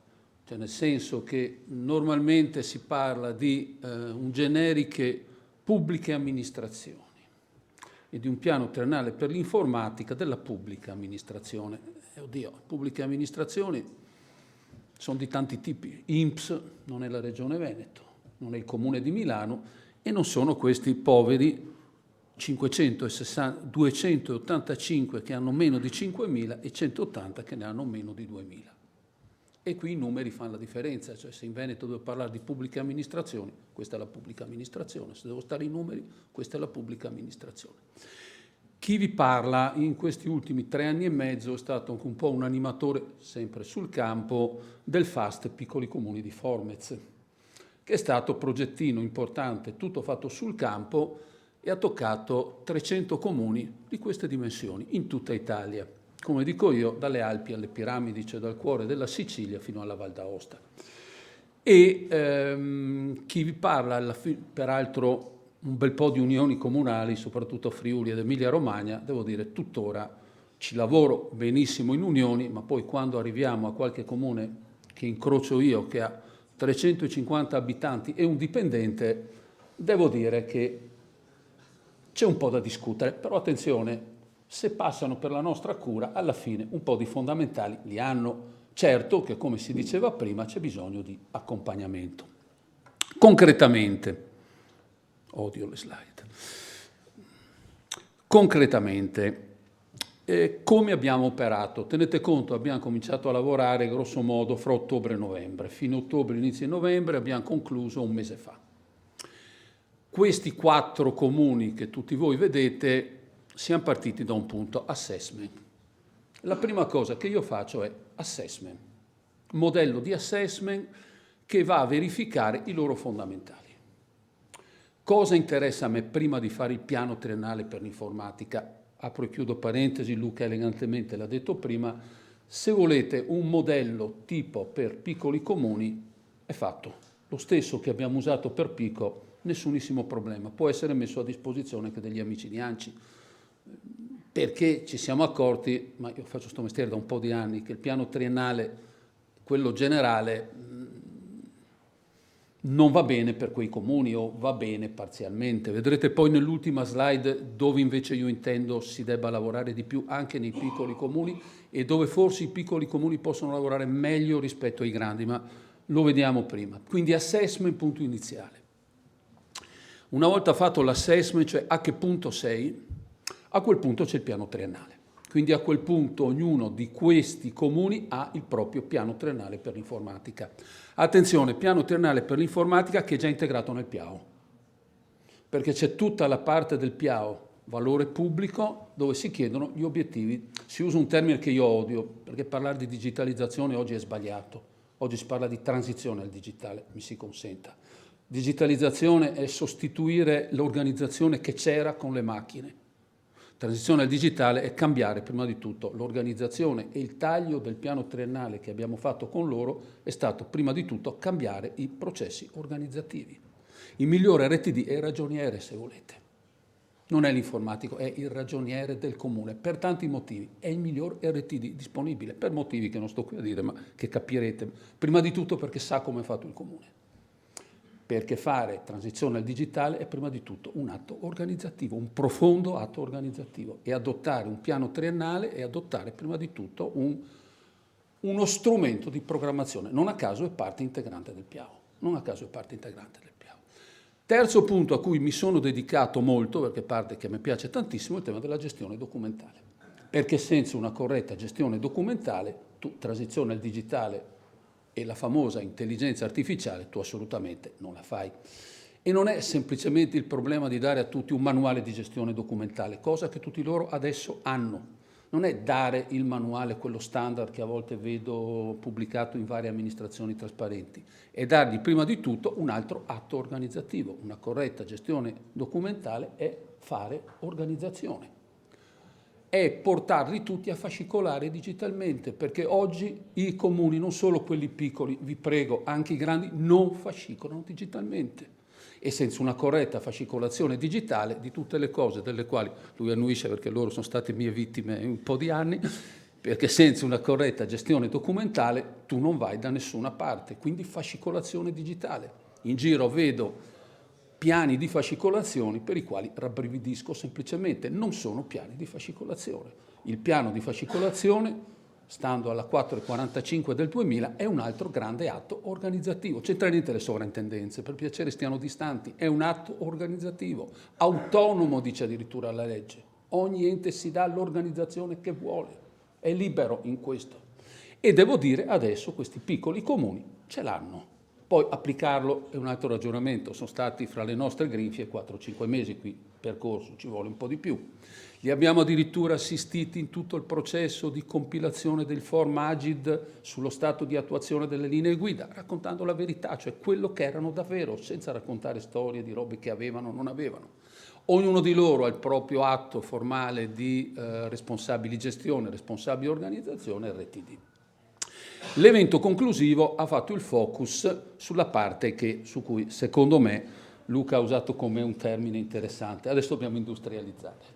cioè nel senso che normalmente si parla di un generiche pubbliche amministrazioni e di un piano triennale per l'informatica della pubblica amministrazione. Oddio, pubbliche amministrazioni sono di tanti tipi. INPS non è la Regione Veneto, non è il Comune di Milano e non sono questi poveri 285 che hanno meno di 5.000 e 180 che ne hanno meno di 2.000. E qui i numeri fanno la differenza, cioè se in Veneto devo parlare di pubbliche amministrazioni, questa è la pubblica amministrazione, se devo stare in numeri, questa è la pubblica amministrazione. Chi vi parla in questi ultimi 3 anni e mezzo è stato anche un po' un animatore, sempre sul campo, del FAST Piccoli Comuni di Formez, che è stato progettino importante, tutto fatto sul campo, e ha toccato 300 comuni di queste dimensioni in tutta Italia. Come dico io, dalle Alpi alle Piramidi, cioè dal cuore della Sicilia fino alla Val d'Aosta. E chi vi parla, peraltro un bel po' di unioni comunali, soprattutto Friuli ed Emilia Romagna, devo dire tuttora ci lavoro benissimo in unioni, ma poi quando arriviamo a qualche comune che incrocio io, che ha 350 abitanti e un dipendente, devo dire che c'è un po' da discutere, però attenzione, se passano per la nostra cura, alla fine un po' di fondamentali li hanno. Certo che, come si diceva prima, c'è bisogno di accompagnamento. Concretamente, odio le slide, concretamente, come abbiamo operato? Tenete conto, abbiamo cominciato a lavorare grosso modo fra ottobre e novembre. Fine ottobre, inizio novembre, abbiamo concluso un mese fa. Questi 4 comuni che tutti voi vedete, siamo partiti da un punto, assessment. La prima cosa che io faccio è assessment, modello di assessment che va a verificare i loro fondamentali. Cosa interessa a me prima di fare il piano triennale per l'informatica? Apro e chiudo parentesi, Luca elegantemente l'ha detto prima, se volete un modello tipo per piccoli comuni è fatto. Lo stesso che abbiamo usato per Pico, nessunissimo problema, può essere messo a disposizione anche degli amici di ANCI, perché ci siamo accorti, ma io faccio sto mestiere da un po' di anni, che il piano triennale, quello generale, non va bene per quei comuni o va bene parzialmente. Vedrete poi nell'ultima slide dove invece io intendo si debba lavorare di più anche nei piccoli comuni e dove forse i piccoli comuni possono lavorare meglio rispetto ai grandi, ma lo vediamo prima. Quindi assessment, punto iniziale. Una volta fatto l'assessment, cioè a che punto sei, a quel punto c'è il piano triennale. Quindi a quel punto ognuno di questi comuni ha il proprio piano triennale per l'informatica. Attenzione, piano triennale per l'informatica che è già integrato nel PIAO, perché c'è tutta la parte del PIAO, valore pubblico, dove si chiedono gli obiettivi. Si usa un termine che io odio, perché parlare di digitalizzazione oggi è sbagliato. Oggi si parla di transizione al digitale, mi si consenta. Digitalizzazione è sostituire l'organizzazione che c'era con le macchine. Transizione al digitale è cambiare prima di tutto l'organizzazione, e il taglio del piano triennale che abbiamo fatto con loro è stato prima di tutto cambiare i processi organizzativi. Il migliore RTD è il ragioniere, se volete. Non è l'informatico, è il ragioniere del comune, per tanti motivi. È il miglior RTD disponibile, per motivi che non sto qui a dire, ma che capirete. Prima di tutto perché sa come è fatto il comune. Perché fare transizione al digitale è prima di tutto un atto organizzativo, un profondo atto organizzativo, e adottare un piano triennale è adottare prima di tutto uno strumento di programmazione. Non a caso è parte integrante del PIAO. Non a caso è parte integrante del PIAO. Terzo punto a cui mi sono dedicato molto, perché parte che a me piace tantissimo, è il tema della gestione documentale. Perché senza una corretta gestione documentale, transizione al digitale e la famosa intelligenza artificiale tu assolutamente non la fai. E non è semplicemente il problema di dare a tutti un manuale di gestione documentale, cosa che tutti loro adesso hanno. non è dare il manuale, quello standard che a volte vedo pubblicato in varie amministrazioni trasparenti, è dargli prima di tutto un altro atto organizzativo. Una corretta gestione documentale è fare organizzazione, è portarli tutti a fascicolare digitalmente, perché oggi i comuni, non solo quelli piccoli, vi prego, anche i grandi, non fascicolano digitalmente. E senza una corretta fascicolazione digitale di tutte le cose delle quali lui annuisce, perché loro sono state mie vittime un po' di anni, perché senza una corretta gestione documentale tu non vai da nessuna parte, quindi fascicolazione digitale. In giro vedo piani di fascicolazione per i quali rabbrividisco semplicemente, non sono piani di fascicolazione. Il piano di fascicolazione, stando alla 445 del 2000, è un altro grande atto organizzativo. C'entra niente le sovrintendenze, per piacere stiano distanti, è un atto organizzativo, autonomo, dice addirittura la legge. Ogni ente si dà l'organizzazione che vuole, è libero in questo. E devo dire, adesso questi piccoli comuni ce l'hanno. Poi applicarlo è un altro ragionamento, sono stati fra le nostre grinfie 4-5 mesi qui, percorso, ci vuole un po' di più. Li abbiamo addirittura assistiti in tutto il processo di compilazione del form Agid sullo stato di attuazione delle linee guida, raccontando la verità, cioè quello che erano davvero, senza raccontare storie di robe che avevano o non avevano. Ognuno di loro ha il proprio atto formale di responsabili gestione, responsabile organizzazione, RTD. L'evento conclusivo ha fatto il focus sulla parte su cui, secondo me, Luca ha usato come un termine interessante. Adesso dobbiamo industrializzare.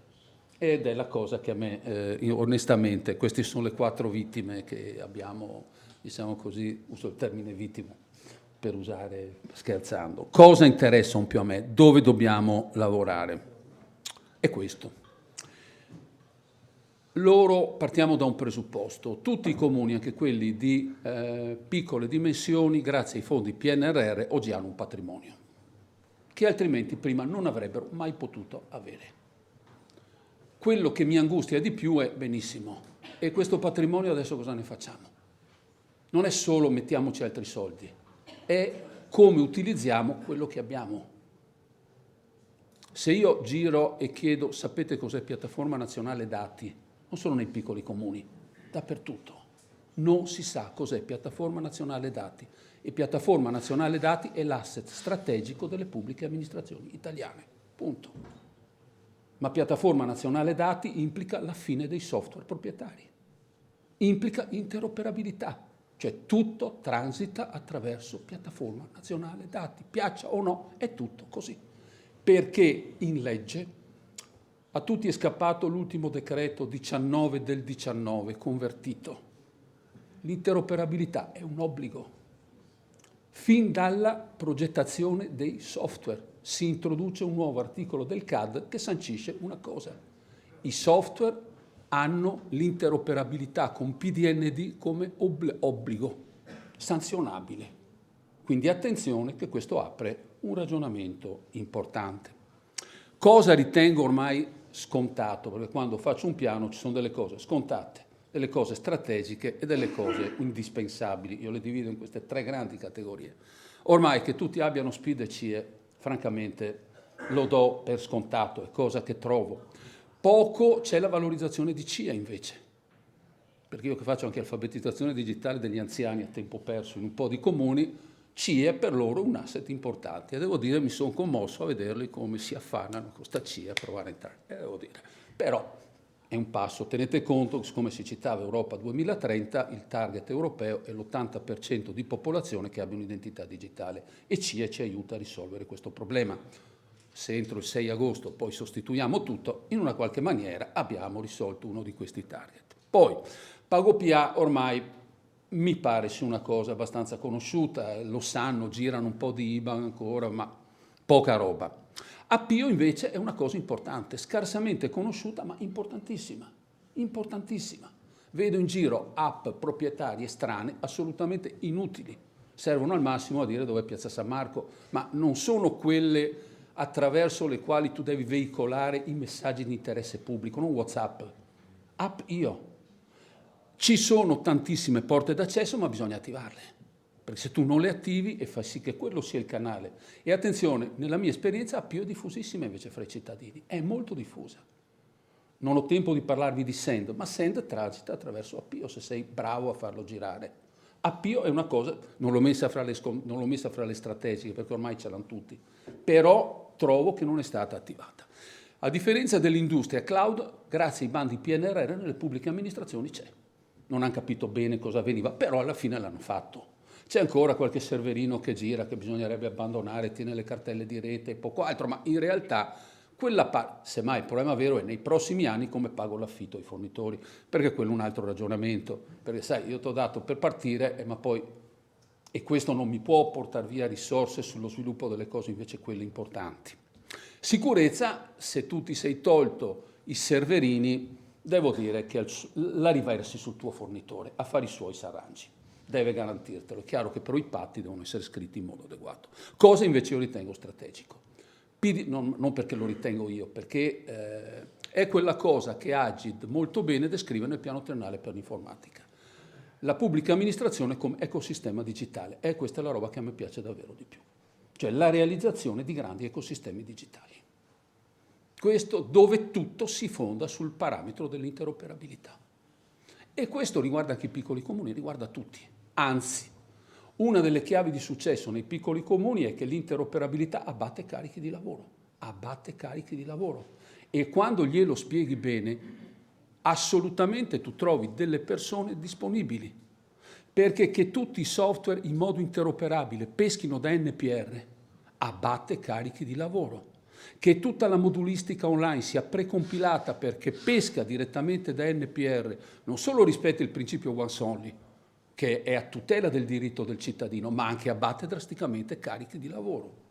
Ed è la cosa che a me, onestamente, queste sono le 4 vittime che abbiamo, diciamo così, uso il termine vittime per usare scherzando. Cosa interessa un più a me? Dove dobbiamo lavorare? È questo. Partiamo da un presupposto. Tutti i comuni, anche quelli di piccole dimensioni, grazie ai fondi PNRR, oggi hanno un patrimonio che altrimenti prima non avrebbero mai potuto avere. Quello che mi angustia di più è, benissimo, e questo patrimonio adesso cosa ne facciamo? Non è solo mettiamoci altri soldi, è come utilizziamo quello che abbiamo. Se io giro e chiedo, sapete cos'è piattaforma nazionale dati? Non solo nei piccoli comuni, dappertutto. Non si sa cos'è piattaforma nazionale dati. E piattaforma nazionale dati è l'asset strategico delle pubbliche amministrazioni italiane. Punto. Ma piattaforma nazionale dati implica la fine dei software proprietari. Implica interoperabilità. Cioè tutto transita attraverso piattaforma nazionale dati. Piaccia o no, è tutto così. Perché in legge a tutti è scappato l'ultimo decreto 19 del 19 convertito. L'interoperabilità è un obbligo. Fin dalla progettazione dei software si introduce un nuovo articolo del CAD che sancisce una cosa. I software hanno l'interoperabilità con PDND come obbligo sanzionabile. Quindi attenzione che questo apre un ragionamento importante. Cosa ritengo ormai scontato? Perché quando faccio un piano ci sono delle cose scontate, delle cose strategiche e delle cose indispensabili. Io le divido in queste 3 grandi categorie. Ormai che tutti abbiano SPID e CIE, francamente lo do per scontato, è cosa che trovo. Poco c'è la valorizzazione di CIE invece, perché io che faccio anche alfabetizzazione digitale degli anziani a tempo perso in un po' di comuni, CIE è per loro un asset importante e devo dire mi sono commosso a vederli come si affannano con sta CIE a provare a entrare, devo dire. Però è un passo, tenete conto, come si citava Europa 2030, il target europeo è l'80% di popolazione che abbia un'identità digitale e CIE ci aiuta a risolvere questo problema. Se entro il 6 agosto poi sostituiamo tutto, in una qualche maniera abbiamo risolto uno di questi target. Poi, PagoPA ormai mi pare sia una cosa abbastanza conosciuta, lo sanno, girano un po' di IBAN ancora, ma poca roba. Appio invece è una cosa importante, scarsamente conosciuta, ma importantissima, importantissima. Vedo in giro app proprietarie strane, assolutamente inutili, servono al massimo a dire dove è Piazza San Marco, ma non sono quelle attraverso le quali tu devi veicolare i messaggi di interesse pubblico, non WhatsApp, app io. Ci sono tantissime porte d'accesso, ma bisogna attivarle, perché se tu non le attivi e fai sì che quello sia il canale. E attenzione, nella mia esperienza Appio è diffusissima invece fra i cittadini, è molto diffusa. Non ho tempo di parlarvi di Send, ma Send transita attraverso Appio se sei bravo a farlo girare. Appio è una cosa, non l'ho messa fra le strategiche perché ormai ce l'hanno tutti, però trovo che non è stata attivata. A differenza dell'industria cloud, grazie ai bandi PNRR nelle pubbliche amministrazioni c'è. Non hanno capito bene cosa avveniva, però alla fine l'hanno fatto. C'è ancora qualche serverino che gira, che bisognerebbe abbandonare, tiene le cartelle di rete e poco altro, ma in realtà quella parte, semmai il problema vero è nei prossimi anni come pago l'affitto ai fornitori, perché quello è un altro ragionamento, perché sai, io ti ho dato per partire, ma poi, e questo non mi può portare via risorse sullo sviluppo delle cose invece quelle importanti. Sicurezza, se tu ti sei tolto i serverini, devo dire che la riversi sul tuo fornitore, a fare i suoi s'arrangi, deve garantirtelo. È chiaro che però i patti devono essere scritti in modo adeguato, cosa invece io ritengo strategico. Non perché lo ritengo io, perché è quella cosa che Agid molto bene descrive nel piano triennale per l'informatica. La pubblica amministrazione come ecosistema digitale, e questa è la roba che a me piace davvero di più, cioè la realizzazione di grandi ecosistemi digitali. Questo dove tutto si fonda sul parametro dell'interoperabilità. E questo riguarda anche i piccoli comuni, riguarda tutti. Anzi, una delle chiavi di successo nei piccoli comuni è che l'interoperabilità abbatte carichi di lavoro. Abbatte carichi di lavoro. E quando glielo spieghi bene, assolutamente tu trovi delle persone disponibili. Perché che tutti i software in modo interoperabile peschino da NPR abbatte carichi di lavoro. Che tutta la modulistica online sia precompilata perché pesca direttamente da NPR, non solo rispetta il principio once only, che è a tutela del diritto del cittadino, ma anche abbatte drasticamente carichi di lavoro.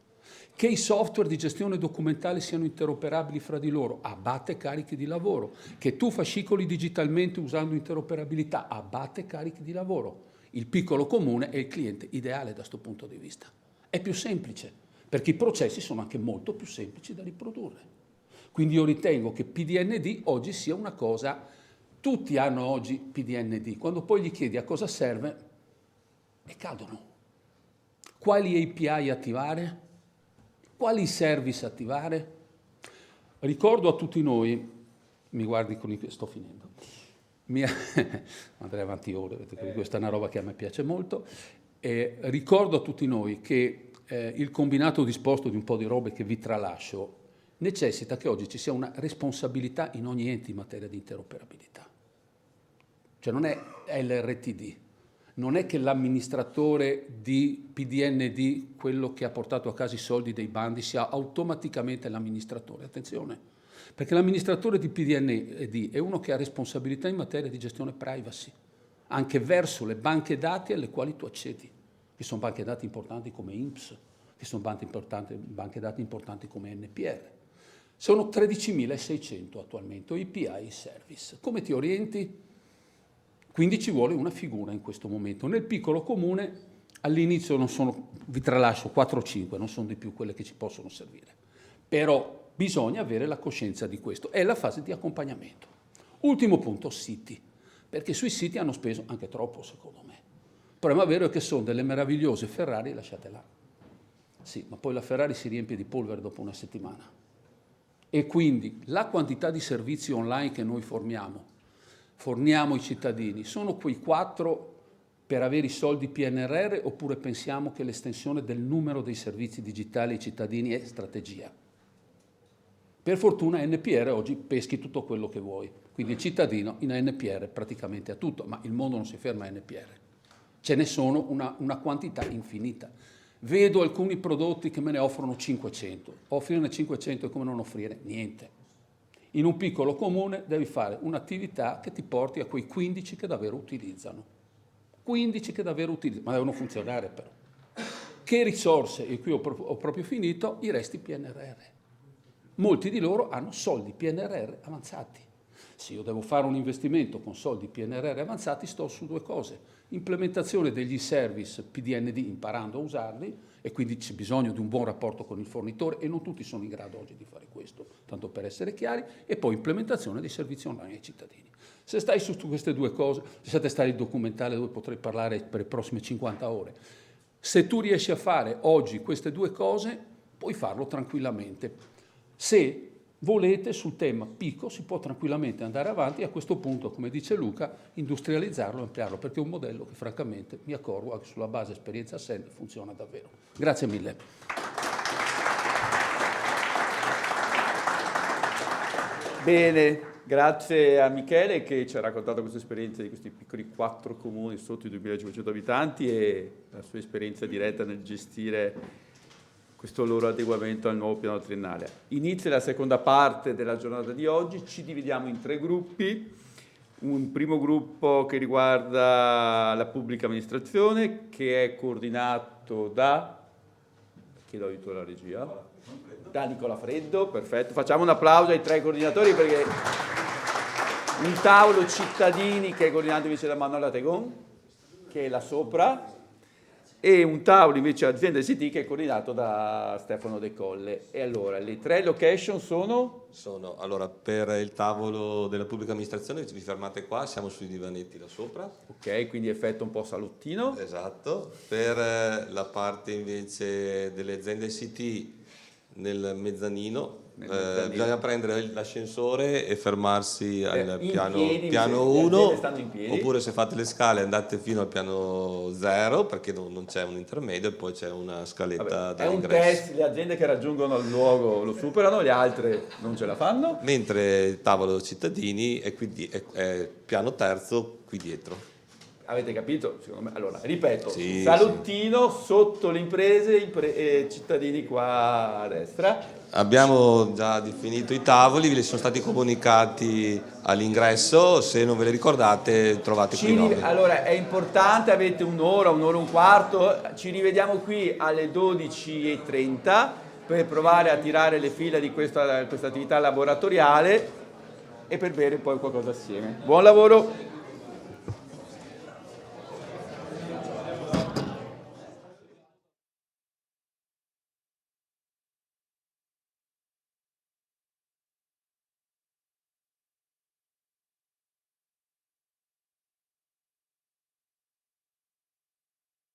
Che i software di gestione documentale siano interoperabili fra di loro, abbatte carichi di lavoro. Che tu fascicoli digitalmente usando interoperabilità, abbatte carichi di lavoro. Il piccolo comune è il cliente ideale da questo punto di vista. È più semplice, perché i processi sono anche molto più semplici da riprodurre. Quindi io ritengo che PDND oggi sia una cosa. Tutti hanno oggi PDND, quando poi gli chiedi a cosa serve, e cadono. Quali API attivare? Quali service attivare? Ricordo a tutti noi, mi guardi con sto finendo, andrei avanti ore, perché questa è una roba che a me piace molto, ricordo a tutti noi che il combinato disposto di un po' di robe che vi tralascio necessita che oggi ci sia una responsabilità in ogni ente in materia di interoperabilità. Cioè non è LRTD, non è che l'amministratore di PDND, quello che ha portato a casa i soldi dei bandi, sia automaticamente l'amministratore. Attenzione, perché l'amministratore di PDND è uno che ha responsabilità in materia di gestione privacy, anche verso le banche dati alle quali tu accedi, che sono banche dati importanti come INPS, che sono banche dati importanti come NPR. Sono 13.600 attualmente, API service. Come ti orienti? Quindi ci vuole una figura in questo momento. Nel piccolo comune all'inizio non sono, vi tralascio 4 o 5, non sono di più quelle che ci possono servire. Però bisogna avere la coscienza di questo. È la fase di accompagnamento. Ultimo punto, siti. Perché sui siti hanno speso anche troppo, secondo me. Il problema vero è che sono delle meravigliose Ferrari lasciate là. Sì, ma poi la Ferrari si riempie di polvere dopo una settimana. E quindi la quantità di servizi online che noi forniamo ai cittadini, sono quei 4 per avere i soldi PNRR oppure pensiamo che l'estensione del numero dei servizi digitali ai cittadini è strategia? Per fortuna NPR oggi peschi tutto quello che vuoi, quindi il cittadino in NPR praticamente ha tutto, ma il mondo non si ferma a NPR. Ce ne sono una quantità infinita. Vedo alcuni prodotti che me ne offrono 500. Offrirne 500 è come non offrire niente. In un piccolo comune devi fare un'attività che ti porti a quei 15 che davvero utilizzano. 15 che davvero utilizzano, ma devono funzionare però. Che risorse, e qui ho proprio finito, i resti PNRR. Molti di loro hanno soldi PNRR avanzati. Se io devo fare un investimento con soldi PNRR avanzati, sto su 2 cose. Implementazione degli service PDND imparando a usarli, e quindi c'è bisogno di un buon rapporto con il fornitore e non tutti sono in grado oggi di fare questo, tanto per essere chiari, e poi implementazione dei servizi online ai cittadini. Se stai su queste 2 cose, lasciate stare il documentale dove potrei parlare per le prossime 50 ore, se tu riesci a fare oggi queste 2 cose, puoi farlo tranquillamente. Se volete sul tema Pico si può tranquillamente andare avanti e a questo punto, come dice Luca, industrializzarlo e ampliarlo, perché è un modello che francamente mi accorgo che sulla base esperienza SEN funziona davvero. Grazie mille. Bene, grazie a Michele che ci ha raccontato questa esperienza di questi piccoli 4 comuni sotto i 2500 abitanti e la sua esperienza diretta nel gestire questo loro adeguamento al nuovo piano triennale. Inizia la seconda parte della giornata di oggi, ci dividiamo in 3 gruppi. Un primo gruppo che riguarda la pubblica amministrazione, che è coordinato da... chiedo aiuto alla regia. Da Nicola Freddo, perfetto. Facciamo un applauso ai 3 coordinatori perché un tavolo cittadini che è coordinato invece da Manuela Tegon, che è là sopra, e un tavolo invece azienda ICT che è coordinato da Stefano De Colle. E allora, le 3 location sono? Allora, per il tavolo della pubblica amministrazione, vi fermate qua, siamo sui divanetti là sopra. Ok, quindi effetto un po' salottino. Esatto. Per la parte invece delle aziende ICT nel mezzanino, bisogna prendere l'ascensore e fermarsi al piano 1, oppure se fate le scale andate fino al piano 0 perché non c'è un intermedio e poi c'è una scaletta È un dall'ingresso. test, le aziende che raggiungono il luogo lo superano, le altre non ce la fanno. Mentre il tavolo cittadini è piano 3 qui dietro. Avete capito? Secondo me. Allora, ripeto, Sì, salottino sotto le imprese, cittadini qua a destra. Abbiamo già definito i tavoli, vi sono stati comunicati all'ingresso, se non ve li ricordate trovate qui i nomi. Allora, è importante, avete un'ora e un quarto, ci rivediamo qui alle 12:30 per provare a tirare le fila di questa attività laboratoriale e per bere poi qualcosa assieme. Buon lavoro!